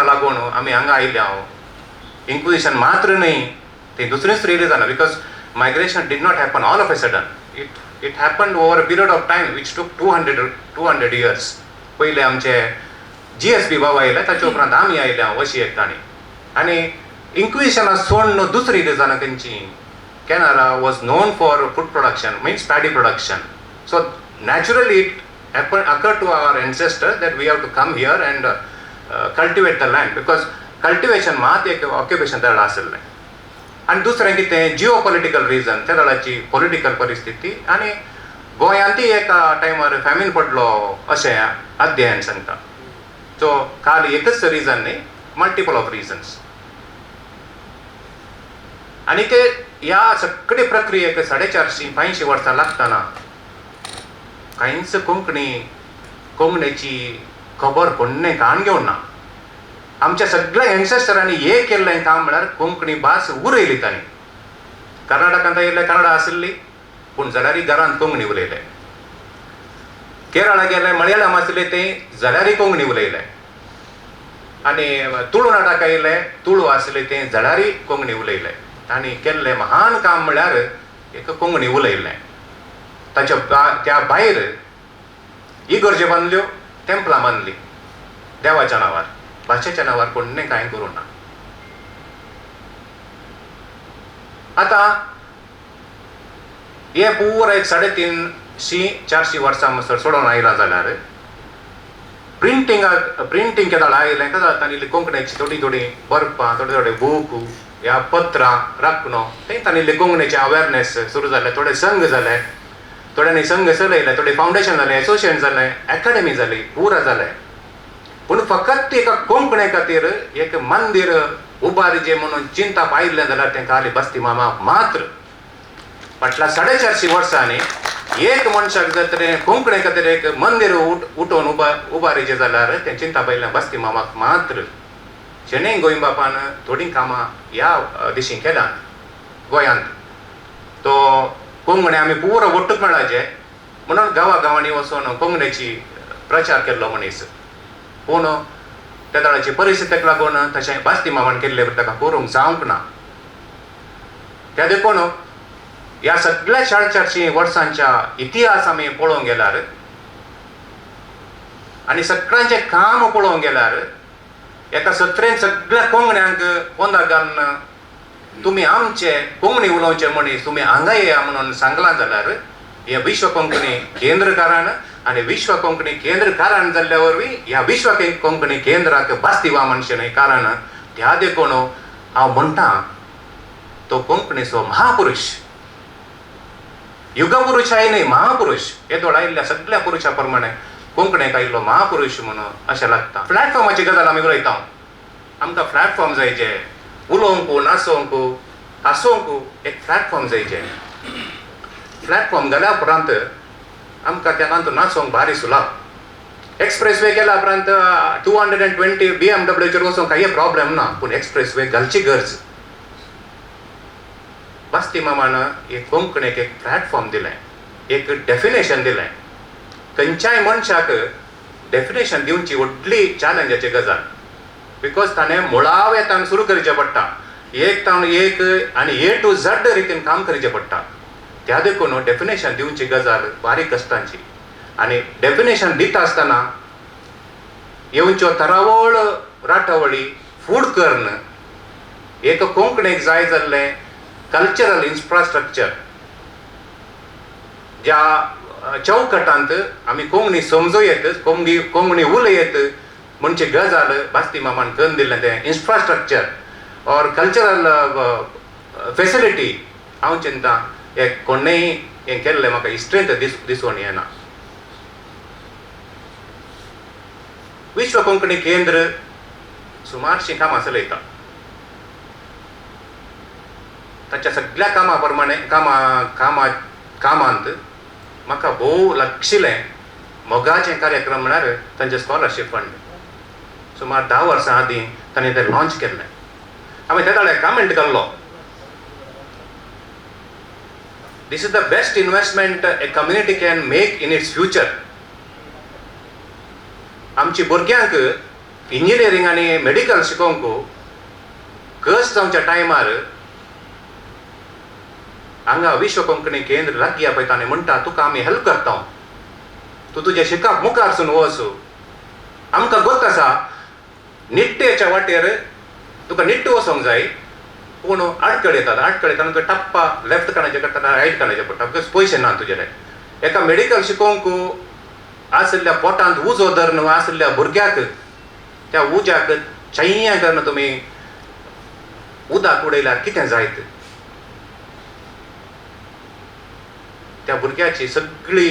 लागून आमी हांगा आयले इन्क्विजिशन मात्र न्हय ते दुसरीच religion because migration did not happen all of a sudden it happened over a period of time which took 200 years पयले आमचे GSP बाबा आयले ताचे उपरांत आमी आयले अशी एकट्यानी आनी इन्क्विजिशना सोडून दुसरी रिलीजनां खंयची Canara was known for food production, means paddy production. So naturally it occurred to our ancestors that we have to come here and cultivate the land because cultivation मात एक occupation त्या वेळा आसलें आनी दुसरें कितें जिओपॉलिटिकल रिजन त्या वेळाची पॉलिटिकल परिस्थिती आनी गोंयांतय एका टायमार फॅमिन पडलो अशें अध्ययन सांगता सो खाली एकच रिजन न्ही मल्टिपल ऑफ रिजन्स आनी ते ह्या सगळे प्रक्रियेक 450-500 वर्सां लागतना कांयच कोंकणीची खबर कोणें काण घेवन ना आमच्या सगळ्या एन्सेस्टरांनी हें केल्लें काम म्हळ्यार कोंकणी भास उरयली तांणी कर्नाटकांत येयले कन्नडा आसली पूण जाल्यारय घरांत कोंकणी उलयले केरळा गेले मलयाळम आसले ते जाल्यारय कोंकणी उलयले आनी तुळुनाडाक येयले तुळू आसले ते जाल्यारय कोंकणी उलयले तांणी केल्लें महान काम म्हळ्यार एक कोंकणी उलयल्लें त्या भायर इगर्ज्यो बांदल्यो टेंपलां बांदलीं देवाच्या नांवार भाशेच्या नांवार कोणें कांय करूं ना आतां हे पुरो एक 350-400 वर्सां म्हणसर सोडून आयलां जाल्यार प्रिंटींग केन्ना आयलें काय जाता आनी कोंकणीची थोडी बरपां थोडे बूक ह्या पत्रां राखणो थंय तांणी कोंकणीचें अवेरनेस सुरू जालें थोडे संघ जाले थोड्यांनी संघ चलयले थोडे फावंडेशन जालें एसोसिएशन जालें एकाडेमी जाली पुरा जालें पूण फकत एका कोंकणी खातीर एक मंदीर उबारचें म्हणून चिंता पायिल्लें जाल्यार तें खाली बस्ती मामाक मात्र फाटल्या 450 वर्सांनी एक मनशाक जर तरी कोंकणी खातीर एक मंदीर उठोवन उबारचें जाल्यार तें चिंता पायिल्लें बस्ती मामाक मात्र शेणें गोंय बापान थोडीं कामां ह्या दिशी केल्यात गोंयांत तो कोंकणी आमी पुरो वट्टूक मेळाचे म्हणून गांवांनी वचून कोंकणीची प्रचार केल्लो मनीस पूण त्या वेळाची परिस्थितीक लागून तशें बास्ती मामान केल्लें ताका करूंक जावंक ना त्या देखून ह्या सगळ्या 450 वर्सांच्या इतिहास आमी पळोवंक गेल्यार आनी सगळ्यांचें काम पळोवंक गेल्यार एका सत्रेन सगळ्या कोंकण्यांक पोंदा घालून तुमी आमचे कोंकणी उलोवचे मनीस तुमी हांगा येया म्हणून सांगलां जाल्यार हे विश्व कोंकणी केंद्रकारान आनी विश्व कोंकणी केंद्रकारान जाल्ल्या वरवीं ह्या विश्व कोंकणी केंद्राक बास्ती वामनशें न्हय कारण त्या देखून हांव म्हणटा तो कोंकणीचो महापुरुश युगपुरुशाय न्हय महापुरुश येदोळ आयिल्ल्या सगळ्या पुरुशा प्रमाणे कोंकणीक आयिल्लो महापुरुश म्हणून अशें लागता प्लॅटफॉर्माची गजाल आमी उलयता आमकां प्लॅटफॉर्म जायचे उलोवंकू नाचोवंकू हांसोवंकू एक प्लॅटफॉर्म जायचे प्लॅटफॉर्म जाल्या उपरांत आमकां तेन्ना नाचोवंक भारी सुलाभ एक्सप्रेस वे केल्या उपरांत 220 BMW वचोंक काही प्रॉब्लेम ना पूण एक्सप्रेस वे घालची गरज बास्ती मामान एक कोंकणीक एक प्लॅटफॉर्म दिलें एक डेफिनेशन दिलें खंयच्याय मनशाक डेफिनेशन दिवची व्हडली चॅलेंजाची गजाल बिकॉज ताणें मुळावेतान सुरू करचें पडटा एक तावन एक आनी A to Z रितीन काम करचें पडटा त्या देखून डेफिनेशन दिवची गजाल बारीक कश्टांची आनी डेफिनेशन दिता आसतना येवच्यो तरावळ राटावळी फूड कर्ण एक कोंकणीक जाय जाल्लें कल्चरल इन्फ्रास्ट्रक्चर ज्या चौकटांत आमी कोंकणी समजूं कोंकणी उलयत म्हणचे गजाल बास्ती मामान करून दिल्लें तें इन्फ्रास्ट्रक्चर ऑर कल्चरल फेसिलिटी हांव चिंता एक कोणेय हें केल्लें म्हाका हिस्ट्रेंत दिसून येना. विश्व कोंकणी केंद्र सुमारशीं कामां चलयता. ताच्या सगळ्या कामां प्रमाणे कामांत म्हाका भोव लागशिल्लें मोगाचें कार्यक्रम म्हळ्यार तांचें स्कॉलरशीप फंड. सुमार 10 वर्सां आदीं ताणें तें लॉन्च केल्लें. हांवें त्या दाडे कमेंट केल्लो, this is the best investment a community can make in its future. आमची भुरग्यांक इंजिनियरींग आनी मेडिकल शिकोवंक कस जावच्या टायमार हांगा विश्व कोंकणी केंद्र लागीं पळय ताणें म्हणटा तुका आमी हेल्प करता, तूं तुजें शिकप मुखारसून वच. आमकां गत आसा निट्टेच्या वाटेर तुका निट्ट वचोंक जाय, पूण आडखळ येतात. आडखळ येताना तुवें टप्पा लेफ्ट करण्याचें करता रायट करण्याचें पडटा, बिकॉज पयशे ना तुजे कडेन. एका मेडिकल शिकोवंक आसल्या पोटांत उजो धरून आसल्या भुरग्याक त्या उज्याक चैया करून तुमी उदक उडयल्यार कितें जायत? त्या भुरग्याची सगळी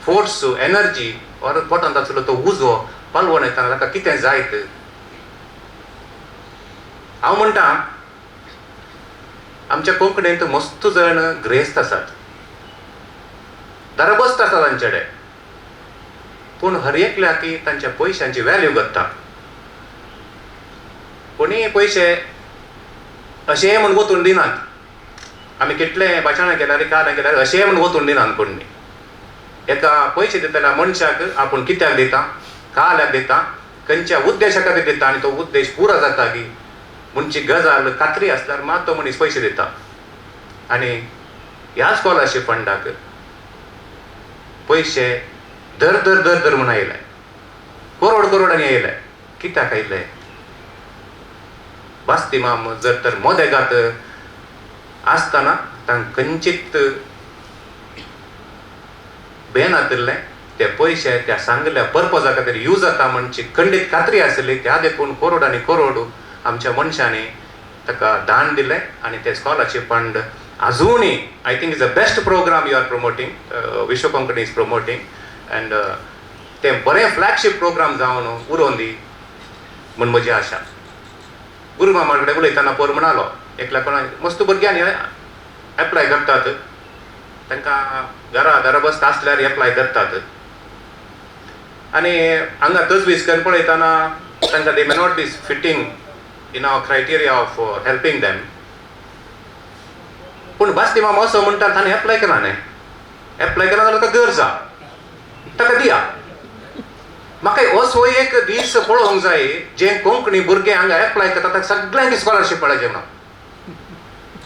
फोर्स एनर्जी पोटांत आसलो तो उजो पालवण येताना ताका कितें जायत? हांव म्हणटा आमच्या कोंकणींत मस्त जण ग्रेस्त आसात, दरबस्त आसा तांचे कडेन, पूण हर एकल्याक तांच्या पयशांची वॅल्यू करता. कोणीय पयशे अशें म्हूण वचून दिनात. आमी कितले भाशणां केल्यार कानां केल्यार अशें म्हूण वचून दिनात कोणी. एका पयशे दितल्या मनशाक आपूण कित्याक दिता, काल्याक दिता, खंयच्या उद्देशा खातीर दिता, आनी तो उद्देश पुरो जाता की म्हणची गजाल खात्री आसल्यार मात तो मनीस पयशे दिता. आनी ह्या स्कॉलरशीप फंडाक पयशे दर दर दर दर म्हूण येयले, करोडांनी येयले. कित्याक येयले? बास्तिमाम जर तर मोदेगात आसतना तांकां खंयचीत बेनातिल्लें ते पयशे त्या सांगल्या पर्पजा खातीर यूज जाता म्हणची खंडीत खात्री आसली. त्या देखून करोडांनी करोड आमच्या मनशांनी ताका दान दिलें. आनी ते स्कॉलरशीप फंड अजूनय I think is the best program you are promoting, Vishwa Konkani is promoting. And ते बरें फ्लॅगशीप प्रोग्राम जावन उरोवन दी म्हूण म्हजी आशा. गुरू मामा कडेन उलयतना पोर म्हणालो एकल्या कोणा मस्त भुरग्यांनी एप्लाय करतात, तांकां घरा दरबस्त आसल्यार एप्लाय करतात. आनी हांगा तजवीज करून पळयतना तांकां they may not be fitting in our criteria of helping them. पूण बास्तिमाम असो म्हणटा ताणें एप्लाय केला न्ही, एप्लाय केला जाल्यार ताका गरज आसा, ताका दिया. म्हाका असो एक दीस पळोवंक जाय जे कोंकणी भुरगे हांगा एप्लाय करता ताका सगळ्यांक स्कॉलरशीप मेळचे म्हणून.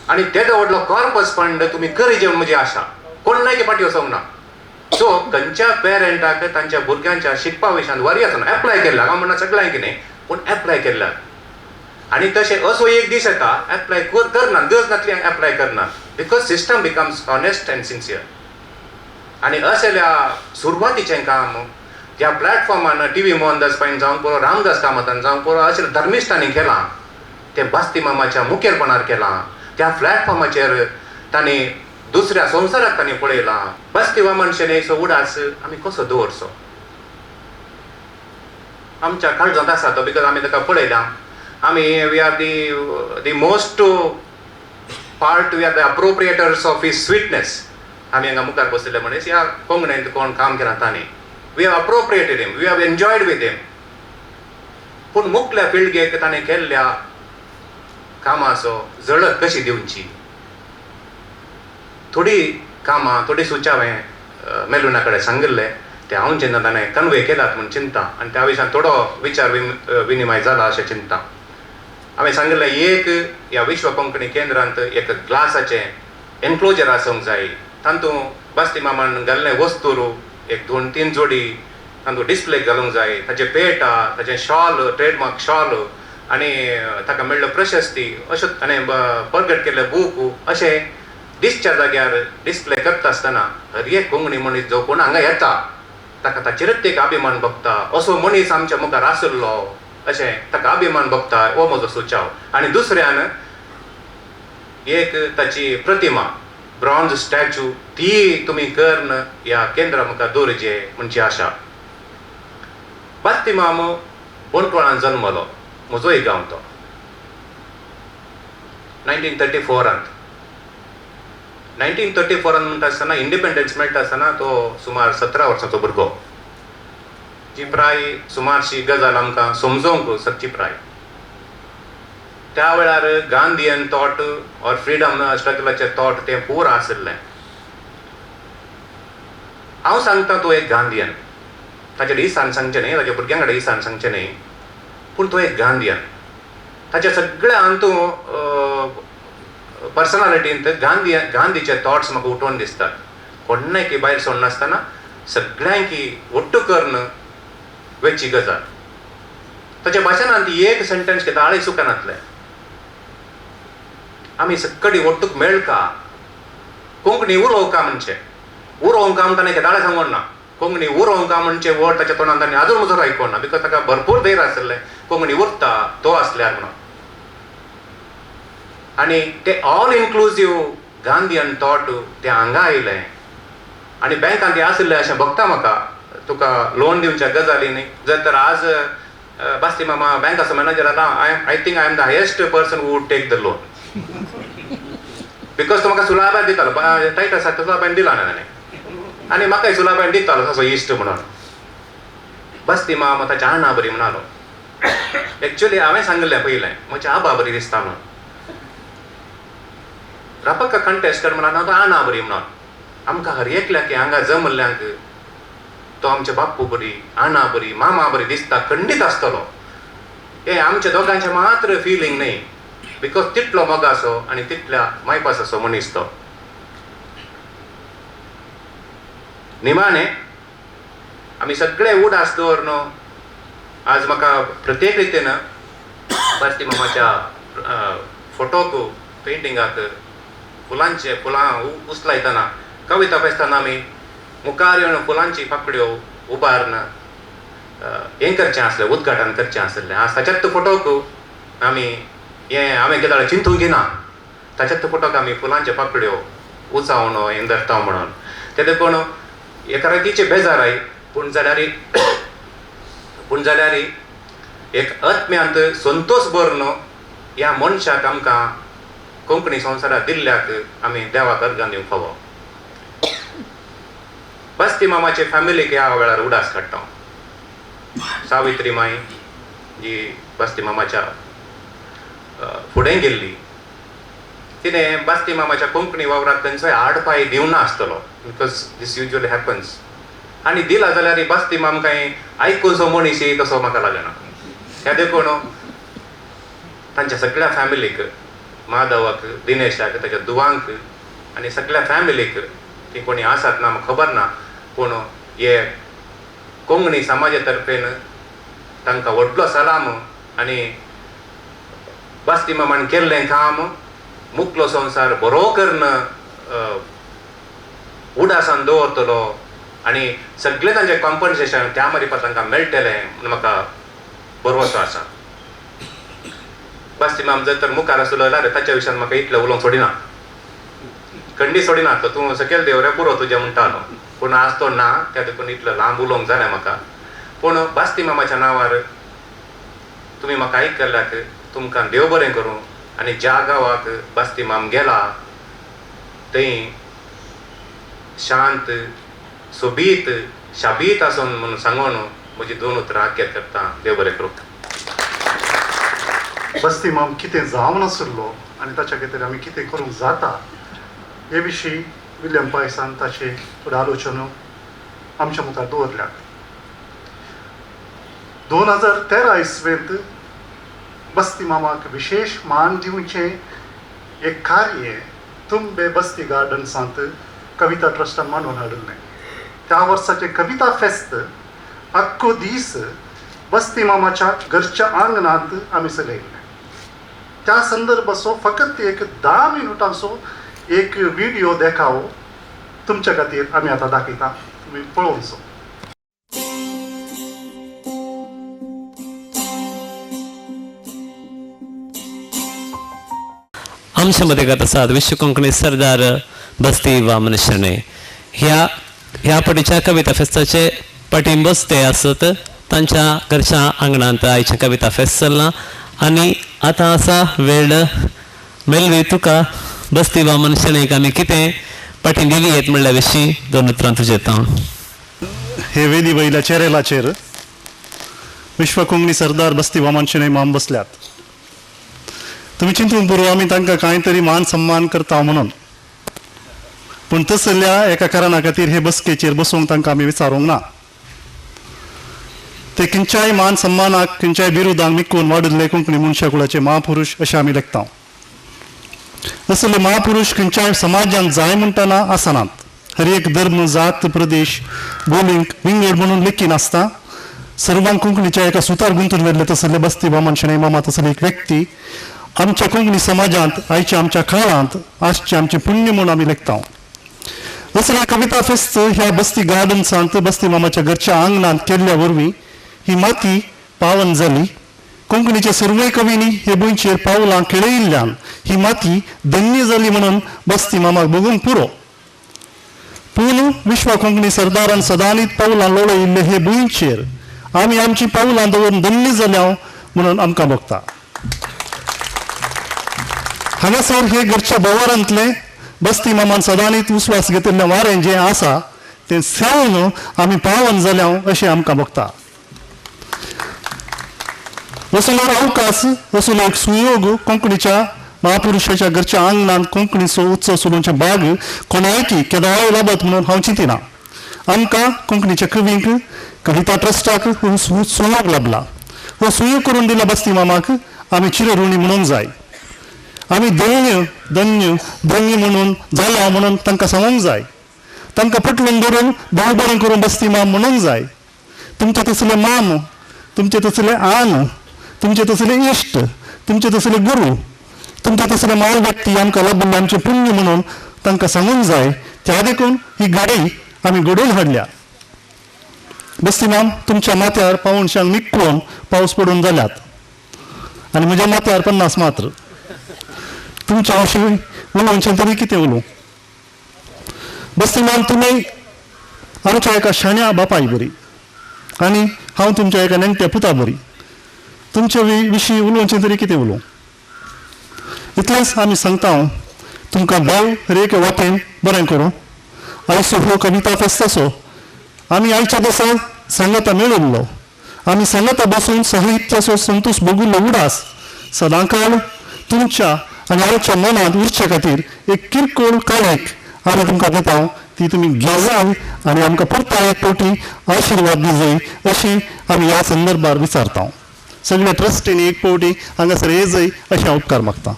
आनी तेदो व्हडलो कॉर्पस फंड तुमी करी जेवन म्हजी आशा. कोणाचे फाटी वचोंक ना. सो खंयच्या पेरंटाक तांच्या भुरग्यांच्या शिकपा विशयान वरी आसना एप्लाय केला. हांव म्हणना सगळ्यांक न्ही, पूण एप्लाय केला. आनी तशें असो एक दीस येता एप्लाय करना, गरज नासली एप्लाय करना, because system becomes honest and sincere. आनी असल्या सुरवातीचें काम ज्या प्लॅटफॉर्मान TV मोहनदास पायन जावं पळो, रामदास कामतान जावं पळो, अशें धर्मिश्ठांनी केलां तें बास्तिमामाच्या मुखेलपणार केलां. त्या प्लॅटफॉर्माचेर तांणी दुसऱ्या संवसाराक तांणी पळयलां. बास्तिमामांचें असो उडास आमी कसो दवरचो? आमच्या काळजांत आसा तो, बिकॉज आमी ताका पळयलां. आमी we are the most part, we are the appropriators of his sweetness. आमी हांगा मुखार बसलेले मनीस ह्या कोंकणींत कोण काम केलां तांणी, we have appropriated him, we have enjoyed with him. पूण मुखल्या पिळगेक ताणें केल्ल्या कामाचो झळक कशी दिवची? थोडी कामां, थोडी सुचावें मेलुना कडेन सांगिल्लें ते हांव जेन्ना ताणें कन्वे केलात म्हूण चिंता, आनी त्या विशयान थोडो विचार विनिमय जाला अशें चिंता. हांवें सांगिल्लें एक ह्या विश्व कोंकणी केंद्रांत एक ग्लासाचें एनक्लोजर आसूंक जाय. तातूंत बास्तिमामान घाल्लें वस्तूर एक 2-3 जोडी तातूंत डिस्प्ले घालूंक जाय. ताचें पेटा, ताचें शॉल, ट्रेडमार्क शॉल, आनी ताका मेळ्ळो प्रशस्ती, अश्यो ताणें प्रगट केल्लें बूक अशें दिसच्या जाग्यार डिस्प्ले करता आसतना हर एक कोंकणी मनीस जो कोण हांगा येता ताका ताचेरच एक अभिमान भोगता. असो मनीस आमच्या मुखार आसलो अशें ताका अभिमान भोगता, हो म्हजो सुचाव. आनी दुसऱ्यान एक ताची प्रतिमा ब्रॉन्झ स्टॅच्यू ती तुम्ही कर्ण या केंद्र म्हाका दवरचे म्हणची आशा. बस्ती मामो बोंटवाळान जल्मलो, म्हजोय गांव तो. 1934 म्हणटा आसतना इंडिपेंडन्स मेळटा आसतना तो सुमार 17 वर्सांचो भुरगो. जी प्राय सुमारशी गजाल आमकां समजोवंक सकची प्राय. त्या वेळार गांधीयन थॉट ऑर फ्रीडम स्ट्रगलाचे थॉट तें पुरो आशिल्लें. हांव सांगता तूं एक गांधीयन. ताचे इसान सांगचें न्ही, ताच्या भुरग्यां कडेन इसान सांगचें न्ही, पूण तो एक गांधीयन. ताच्या सगळ्या अंतू पर्सनालिटींत गांधीचे थॉट्स म्हाका उठोवन दिसतात. कोणाकी भायर सोडनासतना सगळ्यांकी ಒಟ್ಟು कर्ण वेची गजाल. ताच्या भाशणांत एक सेंटेन्स घेता आळी सुकानातले. आमी सगळी ಒಟ್ಟುक मेळका कोंकणी उलोवका म्हणचे. उरोवंका म्हणटा न्ही ताळे सांगून ना. कोंकणी उरोवंका म्हणचे वर्ड ताच्या तोंडांत ताणें आजून मजूर आयकोना. बिकॉज ताका भरपूर धैर्य आसलें कोंकणी उरता तो आसल्यार म्हणून. आनी ते ऑल इन्क्लुजीव गांधीयन थॉट ते हांगा आयलें. आनी बँकांत ते आशिल्लें अशें भोगता म्हाका. तुका लोन दिवच्या गजालींनी जर तर आज बास्ती मामा बँकाचो मॅनेजर आला, I think I am the highest person who would take the loan. Because तो म्हाका सुलाबान दितालो. टायट आसा तो सुलाबान दिला ना ताणें. आनी म्हाकाय सुलाबान दितालो तसो इश्ट म्हणून. बास्ती मामा ताच्या आणा बरी म्हणालो. एक्चुअली हांवें सांगलें पयलें म्हज्या आबा बरी दिसता म्हणून. रापक्का कंटेस्ट कर म्हणून तो आणा बरी म्हणून. आमकां हर एकल्याक हांगा जमल्ल्यांक तो आमचे बाप्पू बरी, आणा बरी, मामा बरी दिसता खंडीत आसतलो. हे आमच्या दोगांचे मात्र फिलींग न्ही. बिकॉज तितलो मोगासो आनी तितल्या मायपासाचो मनीस तो. निमाणे आमी सगळे उडास दवरनो. आज म्हाका प्रत्येक रितीन बास्ती मामाच्या फोटोक पेंटिंगाक फुलां उचलायतना कविता फेस्तान आमी मुखार येवन फुलांची पाकड्यो उबारन हें करचें आसलें, उद्घाटन करचें आसलें. आज ताच्याच फोटोक आमी हें हांवें केदाळ चिंतूंक घेना. ताच्याच फोटोक आमी फुलांच्यो पाकड्यो उचावन हें धरता म्हणून. ते देखून एका रितीचे बेजाराय पूण जाल्यार एक आत्म्यांत संतोष भरनो ह्या मनशाक आमकां कोंकणी संवसारांत दिल्ल्याक आमी देवाक अर्गां दिवंक फावो. बास्ती मामाचे फॅमिलीक ह्या वेळार उडास काडटा. सावित्री माई जी बास्ती मामाच्या फुडें गेल्ली, तिणें बास्ती मामाच्या कोंकणी वावराक खंयचोय आडपाय दिवना आसतलो. Because this usually happens. आनी दिला जाल्यार बास्ती मामकांय आयकुचो मनीस तसो म्हाका लागना. ह्या देखून तांच्या सगळ्या फॅमिलीक, माधवाक, दिनेशाक, ताच्या दुवांक आनी सगळ्या फॅमिलीक, ती कोणी आसात ना म्हाका खबर ना, पूण हे कोंकणी समाजा तर्फेन तांकां व्हडलो सलाम. आनी बास्ती मामान केल्लें काम मुखलो संवसार बरो कर्ण उडासान दवरतलो आनी सगळें तांचें कॉम्पन्सेशन त्या मारिफात तांकां मेळटलें म्हूण म्हाका भरवसो आसा. बास्ती माम जर तर मुखार आसलो जाल्यार ताच्या विशयान म्हाका इतलें उलोवंक सोडिना, खंडी सोडिना. तो तूं सकयल देवऱ्या पुरो तुजें म्हणटालो, पूण आज तो ना. त्या देखून इतलो लांब उलोवंक जालें म्हाका. पूण बास्ती मामाच्या नांवार तुमी म्हाका आयकल्ल्याक तुमकां देव बरें करूं. आनी ज्या गांवाक बास्ती माम गेला थंय शांत, सोबीत, शाबीत आसून म्हणून सांगून म्हजी 2 उतरां आख्यात करता. देव बरें करूं. बस्ती माम कितें जावन आसलो आनी ताच्या खातीर आमी कितें करूंक जाता हे विशीं विल्यम पायसान ताचे थोडे आलोचना आमच्या मुखार दवरल्यात. 2013 इसवेंत बस्ती मामाक विशेष मान दिवचें एक कार्य तुंबे बस्ती गार्डन्सांत कविता ट्रस्टान मांडून हाडिल्लें. त्या वर्साचें कविता फेस्त आख्खो दीस बस्ती मामाच्या घरच्या आंगणांत आमी चलयल्लें. त्या संदर्भाचो फकत एक 10 मिनटांचो एक व्हिडिओ देखाव तुमच्या खातीर आमी आतां दाखयता. तुमी पळोवचो. आमच्या मध्ये गत आसात विश्व कोंकणी सरदार बस्ती वामन शेणे ह्या पटीच्या कविता फेस्ताचे पटीन बसते आसत तांच्या घरच्या आंगणांत आयचे कविता फेस्त चल्ला आनी आतां आसा वेळ मेलवी तुका बस्ती वामन शेणेक आमी कितें पटीन दिली येत म्हणल्या विशीं 2 उतरां तुजें येता. हे वेदी वयल्या चेरेलाचेर विश्व कोंकणी सरदार बस्ती वामन शेणे माम बसल्यात. तुम्ही चिंतून पळोव आमी तांकां कांय तरी मान सन्मान करता म्हणून, पूण तसल्या एका कारणा खातीर हे बसकेचेर बसूंक तांकां आमी विचारूंक ना. ते खंयच्याय मान सन्मानाक खंयच्याय बिरुदांक मिकून वाडिल्ले कोंकणी मनशाकुळाचे महापुरुश अशें आमी लेखता. असले महापुरुश खंयच्याय समाजांत जाय म्हणटना आसनात. हर एक धर्म जात प्रदेश बोलींक विंगड म्हणून लेखी नासता. सर्वांक कोंकणीच्या एका सुतार गुंतून वेल्ले तसले बस्ती वामन शेणे मामा तसले एक व्यक्ती आमच्या कोंकणी समाजांत आयच्या आमच्या काळांत आजचे आमचे पुण्य म्हणून आमी लेखता. असल्या कविता फेस्त ह्या बस्ती गार्डन्सांत बस्ती मामाच्या घरच्या आंगणांत केल्ल्या वरवीं ही माती पावन जाली. कोंकणीच्या सर्वय कवींनी हे गोंयचेर पावलां खेळयिल्ल्यान ही माती धन्य जाली म्हणून बस्ती मामाक बगूंक पुरो. पूण विश्व कोंकणी सरदारान सदांनीत पावलां लोळयिल्ले हे गोंयचेर आमी आमची पावलां दवरून धन्य जाल्या म्हणून आमकां भोगता. हांगासर हे घरच्या बोवारांतले बस्ती मामान सदांनीत उस्वास घेतिल्लें वारें जें आसा तें सेवन आमी पावन जाल्या अशें आमकां भोगता. असलो अवकाश असलो एक सुयोग कोंकणीच्या महापुरुषाच्या घरच्या आंगणांत कोंकणीचो उत्सव सुलोवचे बाग कोणायकी केदाय लाबत म्हणून हांव चिंतिना. आमकां कोंकणीच्या कवींक कविता ट्रस्टाक हो सुयोग लाभला. हो सुयोग करून दिला बस्ती मामाक आमी चिरऋणी म्हणूंक जाय. आमी धन्य धन्य धन्य म्हणून जाला म्हणून तांकां सांगूंक जाय. तांकां पटलून धरून भाव बरें करून बस्ती माम म्हणूंक जाय. तुमचे तसले माम, तुमचे तसले आन, तुमचे तसले इश्ट, तुमचे तसले गुरू, तुमचे तसले माय व्यक्ती आमकां लाभले आमचे पुण्य म्हणून तांकां सांगूंक जाय. त्या देखून ही गाडी आमी घडोवन हाडल्या. बस्ती माम तुमच्या माथ्यार पावनशांक निक्कून पावस पडून जाल्यात आनी म्हज्या माथ्यार 50 मात्र. तुमच्या अशें उलोवचें तरी कितें उलोवं. बस्ती माम तुमी आमच्या एका शाण्या बापाय बरी आनी हांव तुमच्या एका नेणट्या पुता बरी. तुमच्या विशीं उलोवचें तरी कितें उलोवं. इतलेंच आमी सांगता. तुमकां देव हर एक वाटेन बरें करूं. आयचो हो कविता फेस्त असो आमी आयच्या दिसा सांगता मेळिल्लो. आमी सांगता बसून साहित्याचो संतोश भोगुल्लो उडास सदांकाळ तुमच्या आनी आमच्या मनांत उरचे खातीर एक किरकोळ काळेक आमी तुमकां दिता. ती तुमी घेवजाय आनी आमकां परत एक फावटी आशिर्वाद दिजय अशी आमी ह्या संदर्भार विचारता. सगळ्या ट्रस्टींनी एक फावटी हांगासर येजय अशें हांव उपकार मागता.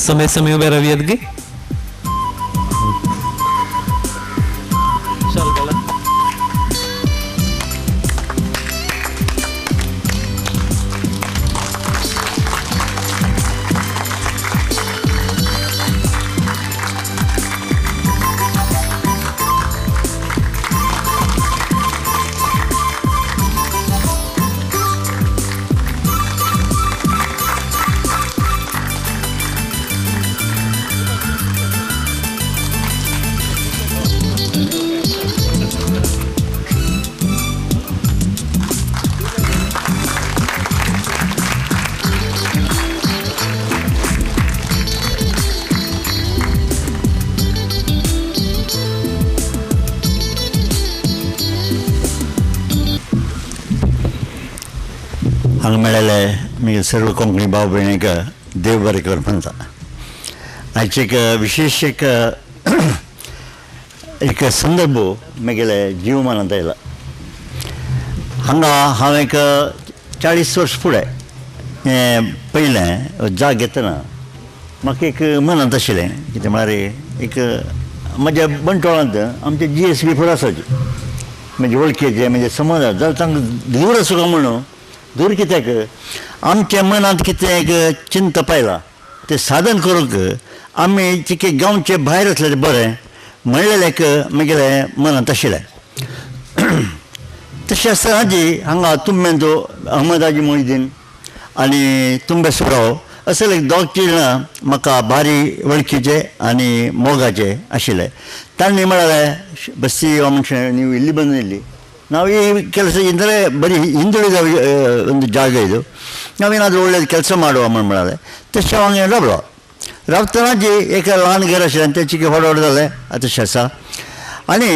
समय समय उबे रावयात गे. हांगा मेळ्ळेले मी सर्व कोंकणी भाव भयणीक देव बरें कर म्हणटा. आयचे एक विशेष एक संदर्भ म्हगेले जिवमानांत आयला. हांगा हांव एक 40 वर्स फुडें पयलें जाग घेतना म्हाका एक मनांत आशिल्लें कितें म्हळ्यार एक म्हज्या बंटोळांत आमचे GSB फुडें आसाचे म्हणजे वळखीचे म्हणजे समाजात जाल्यार तांकां दूर आसूं काय म्हणून दूर कित्याक आमच्या मनांत कितें एक चिंत पायला तें साधन करूंक आमी चिके गांवचे भायर आसलें बरें म्हणलेलें एक म्हगेलें मनांत आशिल्लें. तशें आसतना हांगा तुंबेंचो अहमद हाजी मोहिद्दीन आनी तुंबे सुराव असले दोग तीन जाणां म्हाका भारी वळखीचे आनी मोगाचे आशिल्ले. तांणी म्हळ्यार बस्ती हो मनशां ನೀವು ಇಲ್ಲಿ ಬಂದಿಲ್ಲಿ ನಾವು ಈ ಕೆಲಸ ಇಂದರೆ ಬರೀ ಹಿಂದುಳಿದ ಒಂದು ಜಾಗ ಇದು, ನಾವೇನಾದರೂ ಒಳ್ಳೇದು ಕೆಲಸ ಮಾಡುವ म्हणाले. तशें हांवें रावलो. रावतना जी एक ल्हान घर आशिल्लें तें चिकी व्हडले तशें आसा. आनी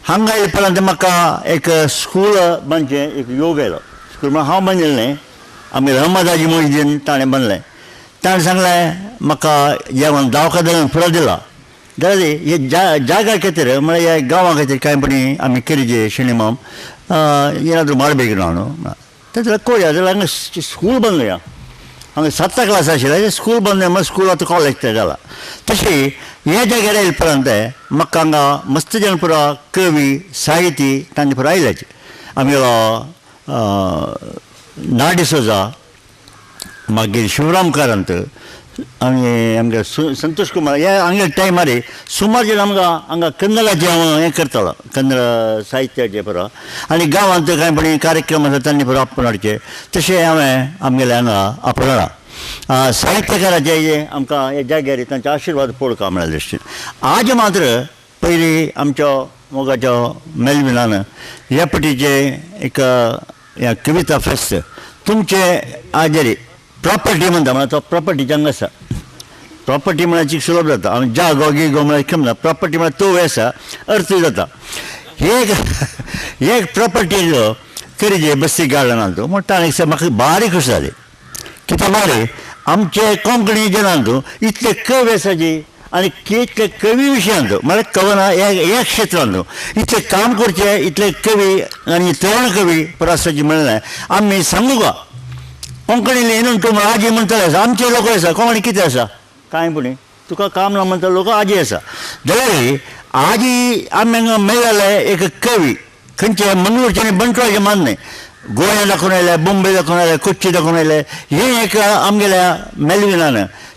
हांगा येयपर्यंत म्हाका एक स्कूल बांदचें एक योग आयलो. स्कूल म्हळ्यार हांव बांदिल्लें न्ही, आमी रहमदाजी मोहिद्दीन ताणें बांदलें. ताणें सांगलें म्हाका जेवण दवाखान्यान फुडो दिला जाल्यार हे जागा खातीर म्हळ्यार ह्या गांवा खातीर कांयपणी आमी केरीजे शेणीमाम ಏನಾದರೂ ಮಾಡಬೇಕು ನಾನು तेन्ना कोया जाल्यार हांगा स्कूल बांदुया. हांगा 7th क्लास आशिल्लें स्कूल बांदुया म्हळ्यार स्कूल आतां कॉलेज ते जाला. तशी हे जाग्यार येयले उपरांत म्हाका हांगा मस्त जन पुरो कवी साहिती तांचे पुरो आयल्याचे. आमगेलो ना डिसोजा, मागीर शिवराम कारंत आनी आमगे संतोष कुमार हे हांगे टायमार सुमार जन आमकां हांगा कन्नडाचें हांव हें करतालो, कन्नड साहित्याचे पुरो आनी गांवांत कांयपणी कार्यक्रम आसा तांणी पुरो आपोवन हाडचे. तशें हांवें आमगेले हांगा आपोवन हाडा. साहित्यकाराचे आमकां हे जाग्यार तांचे आशिर्वाद पळोवपाक मेळ्ळे दृश्टीन. आज मात्र पयलीं आमच्या मोगाच्या मेलविनान ह्या पटीचे एक कविता फेस्त तुमचे हाजेर प्रॉपर्टी म्हणटा म्हळ्यार तो प्रॉपर्टीचे हांगा आसा. प्रॉपर्टी म्हळ्यार चिक सुलभ जाता. हांव जागो गिगो म्हळ्यार कमी ना. प्रॉपर्टी म्हळ्यार तो आसा अर्थ जाता. एक प्रॉपर्टीचो करीजे बस्ती गार्डनांत म्हण ताणें म्हाका बारी खुश जाली. कित्याक म्हळ्यार आमचे कोंकणी जनांत इतले कवी आसा जी आनी इतले कवी विशयांत म्हळ्यार कवना ह्या क्षेत्रांत इतले काम करचे इतले कवी आनी तरुण कवी प्रसाची म्हणलें आमी सांगू का कोंकणीले येवन तूं आजी म्हणटले आसा आमचे लोक आसा कोंकणी कितें आसा कांयपणी तुका काम ना म्हणटा लोक आजी आसा. जाल्यार आजी आमी हांगा मेळ्ळेले एक कवी खंयचे मंगळूरचे आनी बंटवाळचे मान्ने गोंया दाखोवन आयले, बॉम्बे दाखोवन आयले, कोच्ची दाखोवन आयले. हे एक आमगेल्या मेलविनान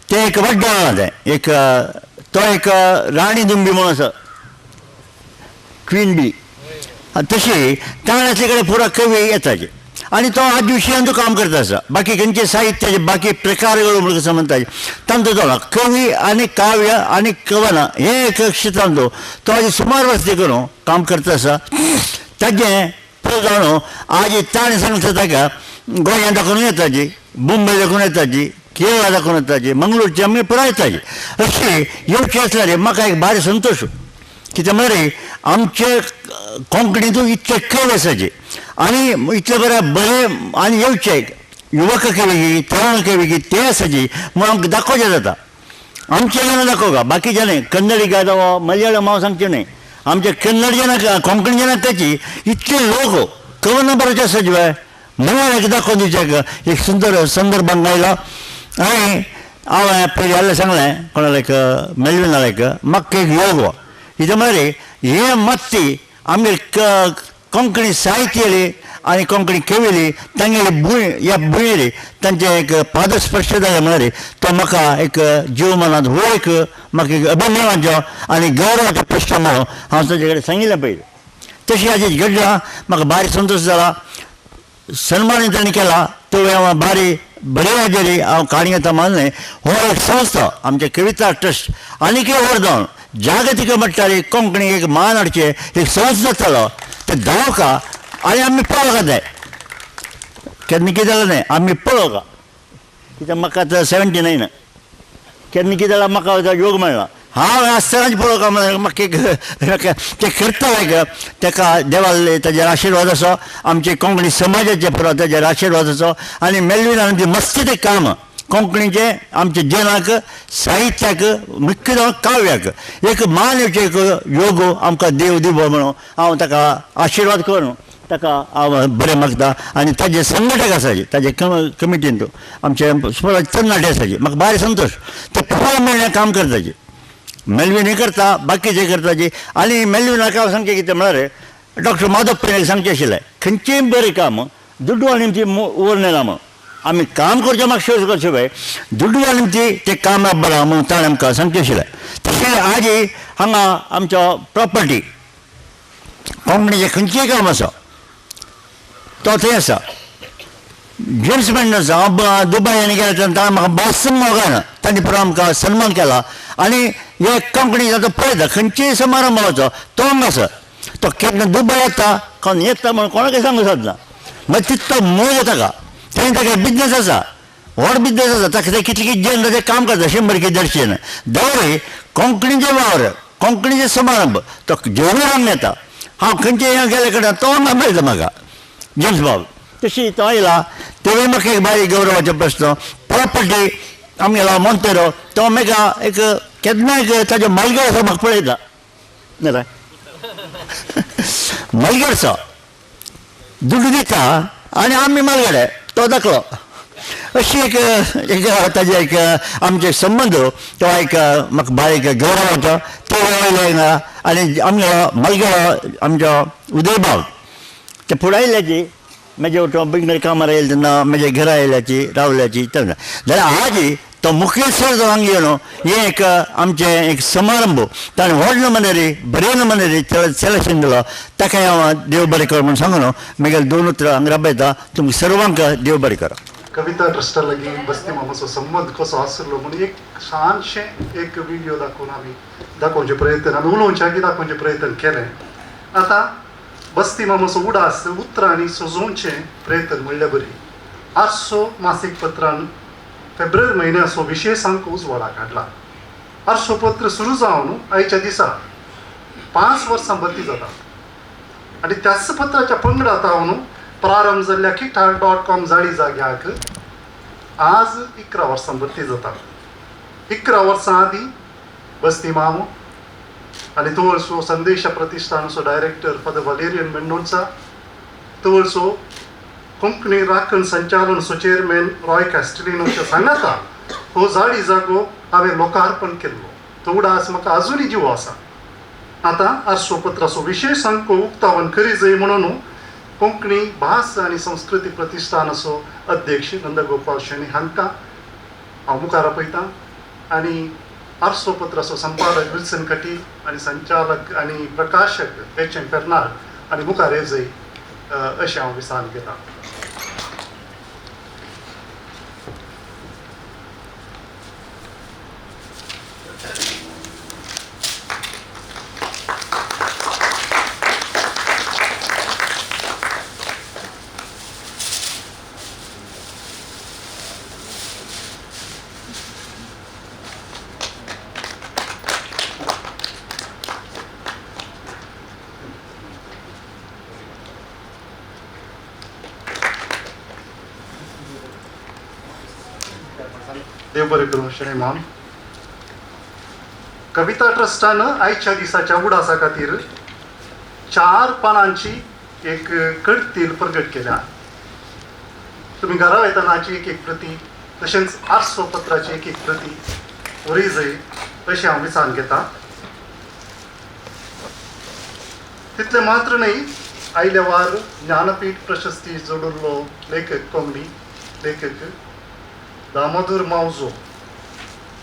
ते एक वड्डें तें एक तो एक राणी दुंबी म्हणून आसा क्वीन बी तशी ताणें कडेन पुरो कवी येताचे आनी तो आज विशयांत काम करता आसा. बाकी खंयचे साहित्याचे बाकी प्रकारಗಳು म्हणून म्हणटाचे तांचो तो कवी आनी काव्य आनी कवना हे एक क्षेत्रांत तो आज सुमार वर्स करून काम करता आसा. ताजें जाणो आज ताणें सांगता ताका गोंया दाखोवन येताची, मुंबय दाखोवन येताची, केरळा दाखोवन येताची, मंगळूरची आमी पुराय येताची. अशी येवची आसल्यार म्हाका एक भारी संतोश. कित्याक म्हळ्यार आमचे कोंकणीतून इतले कवी आसाचे आनी इतले बरे आनी येवचे युवक कवी तरुण कवी ते आसाची म्हूण आमकां दाखोवचें जाता. आमचे जाणां दाखोवका बाकी जाणे कन्नडी गायता वो मलयाळम हांव सांगचें न्ही. आमचे कन्नड जनां कोंकणी जनां ताची इतले लोक कवना बरोवचे आसा जिवाय म्हणून एक दाखोवन दिवचे एक सुंदर संदर्भांत आयलो. आनी हांवें पयलीं जाल्यार सांगलें कोणाला एक मेलविनाला एक म्हाका एक योग कित्याक म्हळ्यार हे मत्ती आमगे कोंकणी साहित्य आनी कोंकणी कविली तांगेली भूंय ह्या भुंयेर तांचे एक पादस्पर्श जाले म्हळ्यार तो म्हाका एक जीव मनांत हो एक म्हाका एक अभिमानाचो आनी गौरवाचो प्रश्न म्हणून हांव ताचे कडेन सांगिल्लें पयलीं. तशी हाजी घडलां म्हाका भारी संतोश जाला. सन्मान ताणें केला तो हांव भारी बरे हाजेर हांव काणी येता मानलें. हो एक संस्था आमचे कविता ट्रस्ट आनीक व्हड जावन जागतीक मट्टार कोंकणी एक मान हाडचे एक संस्था जालो ते धांवका आनी आमी पळोवंक जाय. केन्ना कितें जालें न्ही आमी पळोवंक कित्याक म्हाका आतां 79 केन्ना कितें जाल्यार म्हाका योग मेळना. हांव आसतनाच पळोवंक म्हळ्यार म्हाका एक तें करता एक ताका देवाले ताजेर आशिर्वाद असो आमचे कोंकणी समाजाचे पुरो ताजेर आशिर्वाद असो आनी मेलविनान बी मस्त तें काम कोंकणीचे आमच्या जनाक साहित्याक मुख्य जावन काव्याक एक मान येवचे एक योग आमकां देव दिवो म्हणून हांव ताका आशिर्वाद करून ताका हांव बरें मागता. आनी ताजे संघटक आसाचे ताजे कमिटींत आमचे तरणाटे आसाचे म्हाका भारी संतोश ते पुराय मेळ्ळें काम करताचे. मेलविन हे करता बाकीचे करताचे आनी मेलविनाक हांव सांगचें कितें म्हळ्यार डॉक्टर माधव पेडणेक सांगचें आशिल्लें खंयचेंय बरें काम दुड्डू आनी ती उरलें म्हणून आमी काम करचें म्हाका शोध करचें पळय दुड्डू आनी ती तें काम बरें म्हणून ताणें आमकां सांगचें आशिल्लें. तशें आज हांगा आमचो प्रॉपर्टी कोंकणीचें खंयचेंय काम आसा तो थंय आसा. जेम्स मेंडन्स हांव दुबय आनी गेले तेन्ना म्हाका बासन मोगान तांणी पुरो आमकां सन्मान केला आनी हे कोंकणी आतां पळयता खंयच्याय समारंभाचो तो हांगा आसा तो केन्ना दुबय येता कोण येता म्हणून कोणाकय सांगूं सोदना मागीर तितलो मोग येता ताका तेणी ताका बिजनस आसा व्हड बिजनस आसा ताका ते कितले कितें जेन ताचें काम करता 100 की 150 दवरे कोंकणीचे वावर कोंकणीचे समारंभ तो जेवण हांगा येता हांव खंयचे हे गेले कडे तो हांगा मेळटा म्हाका जेम्स बाब तशी तो आयला तेवूय म्हाका एक बारीक गौरवाचो प्रश्न प्रॉपर्टी आमगेलो मोंतेरो तो म्हाका एक केन्ना एक ताज्या मालगड असो म्हाका पळयता न्हय मालगडचो दुडू दिता आनी आमी मालगडे तो दाखलो अशी एक ताजे एक आमचे संबंद तो एक म्हाका बारीक गौरवाचो ते आयले आनी आमगेलो मालगडो आमचो उदय बाब ते फुडें आयल्याची म्हजे उठून बेगीन कामार येयले तेन्ना म्हज्या घरा आयल्याची रावल्याची तेन्ना जाल्यार आज तो मुखेल सर जो हांगा येवन हें एक आमचें एक समारंभ ताणें व्हड नमुनेरी बरे नमुनेरी सेलेक्शन दिलो ताका हांव देव बरें कर म्हूण सांगून म्हगेलें 2 उतरां हांगा राबयता तुमकां सर्वांक देव बरें कर कविता ट्रस्टा लागीं बस्ती मामाचो संबंद कसो आसलो म्हणून एक छानशें एक व्हिडिओ दाखोवन आमी दाखोवचे प्रयत्न आमी उलोवच्याकी दाखोवचे प्रयत्न केले आतां बस्ती मामाचो उडास उतरांनी सजोवचे प्रयत्न म्हणल्या बरी आजसो मासीक पत्रान फेब्रुवारी म्हयन्याचो विशेशांक उजवाडाक हाडला आजसो पत्र सुरू जावन आयच्या दिसा 5 वर्सां भरती जाता आनी त्याच पत्राच्या पंगडात हांव प्रारंभ जाल्ल्या किठार.com जाळी जाग्याक आज 11 वर्सां भरती जाता 11 वर्सां आदीं बस्ती मामो आनी तवळसो संदेश प्रतिश्ठानाचो डायरेक्टर फादर वलेरियन मेंडोन्सा तवळसो कोंकणी राखण संचालनाचो चेअरमॅन रॉय कॅस्टेलिनोच्या सांगाता हो जाळी जागो हांवें लोकार्पण केल्लो तो उडास म्हाका अजुनूय जीव आसा आतां आजचो पत्राचो विशेशांक उक्तावण करी जाय म्हणून कोंकणी भास आनी संस्कृती प्रतिश्ठानाचो अध्यक्ष नंदगोपाल शेणी हांकां हांव मुखार आपयतां आनी आजचो पत्राचो संपादक विल्सन कटील आनी संचालक आनी प्रकाशक एच.एम. फेर्नांड आनी मुखार येजय अशें हांव विचार केलां देव बरें करूं श्रीमान कविता ट्रस्टान आयच्या दिसाच्या उडासा खातीर 4 पानांची एक कळतील प्रगट केल्या तुमी घरा वेतनाची एक प्रती तशेंच 800 पत्राची एक प्रती वरी जाय अशें हांव विचार घेता तितले मात्र न्हय आयल्या वार ज्ञानपीठ प्रशस्ती जोडिल्लो लेखक कोंकणी लेखक दामोदर मावजो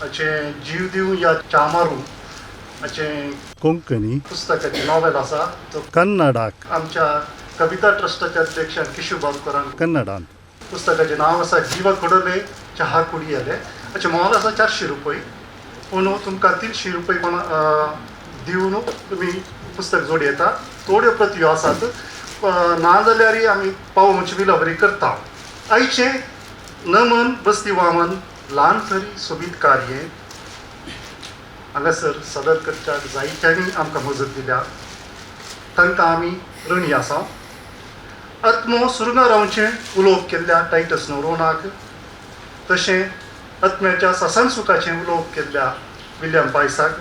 हाचे जीव दिवं या चामारू हाचे कोंकणी पुस्तकाचें नॉवेल आसा तो कन्नडाक आमच्या कविता ट्रस्टाच्या अध्यक्षान किशोर बालकरान कन्नडांत पुस्तकाचें नांव आसा जीव कोडले चहा कुडियले हाचें मोल आसा 400 रुपये पूण तुमकां 300 रुपये कोण दिवन तुमी पुस्तक जोडी येता थोड्यो प्रती आसात ना जाल्यार आमी पावोवची विलावरी करता आयचे नमन बस्ती वामन ल्हान तरी सोबीत कार्य हांगासर सदर करच्याक जायत्यांनी आमकां मजत दिल्या तांकां आमी ऋणी आसा आत्मो सुरंगा रावचें उलोवप केल्ल्या टायटस नोरोनाक तशें आत्म्याच्या ससन सुखाचें उलोवप केल्ल्या विलियम पायसाक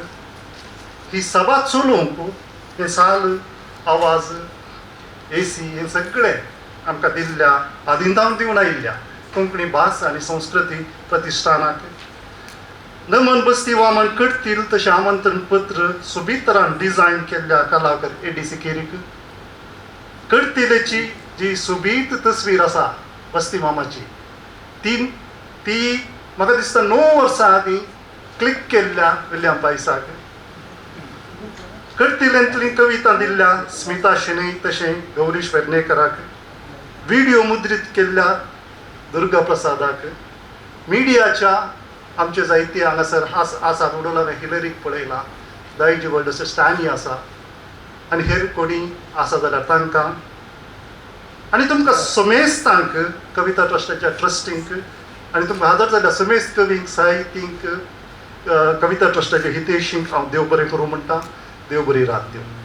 ही सभा चलोवंक हें साल आवाज AC हें सगळें आमकां दिल्ल्या आदिनदान दिवन आयिल्ल्या कोंकणी भास आनी संस्कृती प्रतिश्ठानाक नमन बस्ती वामन करतील तशें आमंत्रण पत्र सोबीत तरान डिझायन केल्ल्या कलाकार ADC केरीक करतिलेची जी सोबीत तस्वीर आसा बस्ती मामाची ती म्हाका दिसता 9 वर्सां आदीं क्लिक केल्ल्या विलियम पायसाक करतिलेंतली कविता दिल्ल्या स्मिता शेणै तशें गौरीश वेर्णेकराक व्हिडिओ मुद्रीत केल्ल्या दुर्गा प्रसादाक मिडियाच्या आमचे जायते हांगासर आसात उडोला हिलरीक पळयला दायजी व्हडलेसो स्टॅनी आसा आनी हेर कोणी आसा जाल्यार तांकां आनी तुमकां समेस्तांक कविता ट्रस्टाच्या ट्रस्टींक आनी तुमकां हादर जाल्यार समेस्त कवींक साहित्यींक कविता ट्रस्टाच्या हितेशींक हांव देव बरें करूं म्हणटा. देव बरी रात दिवं.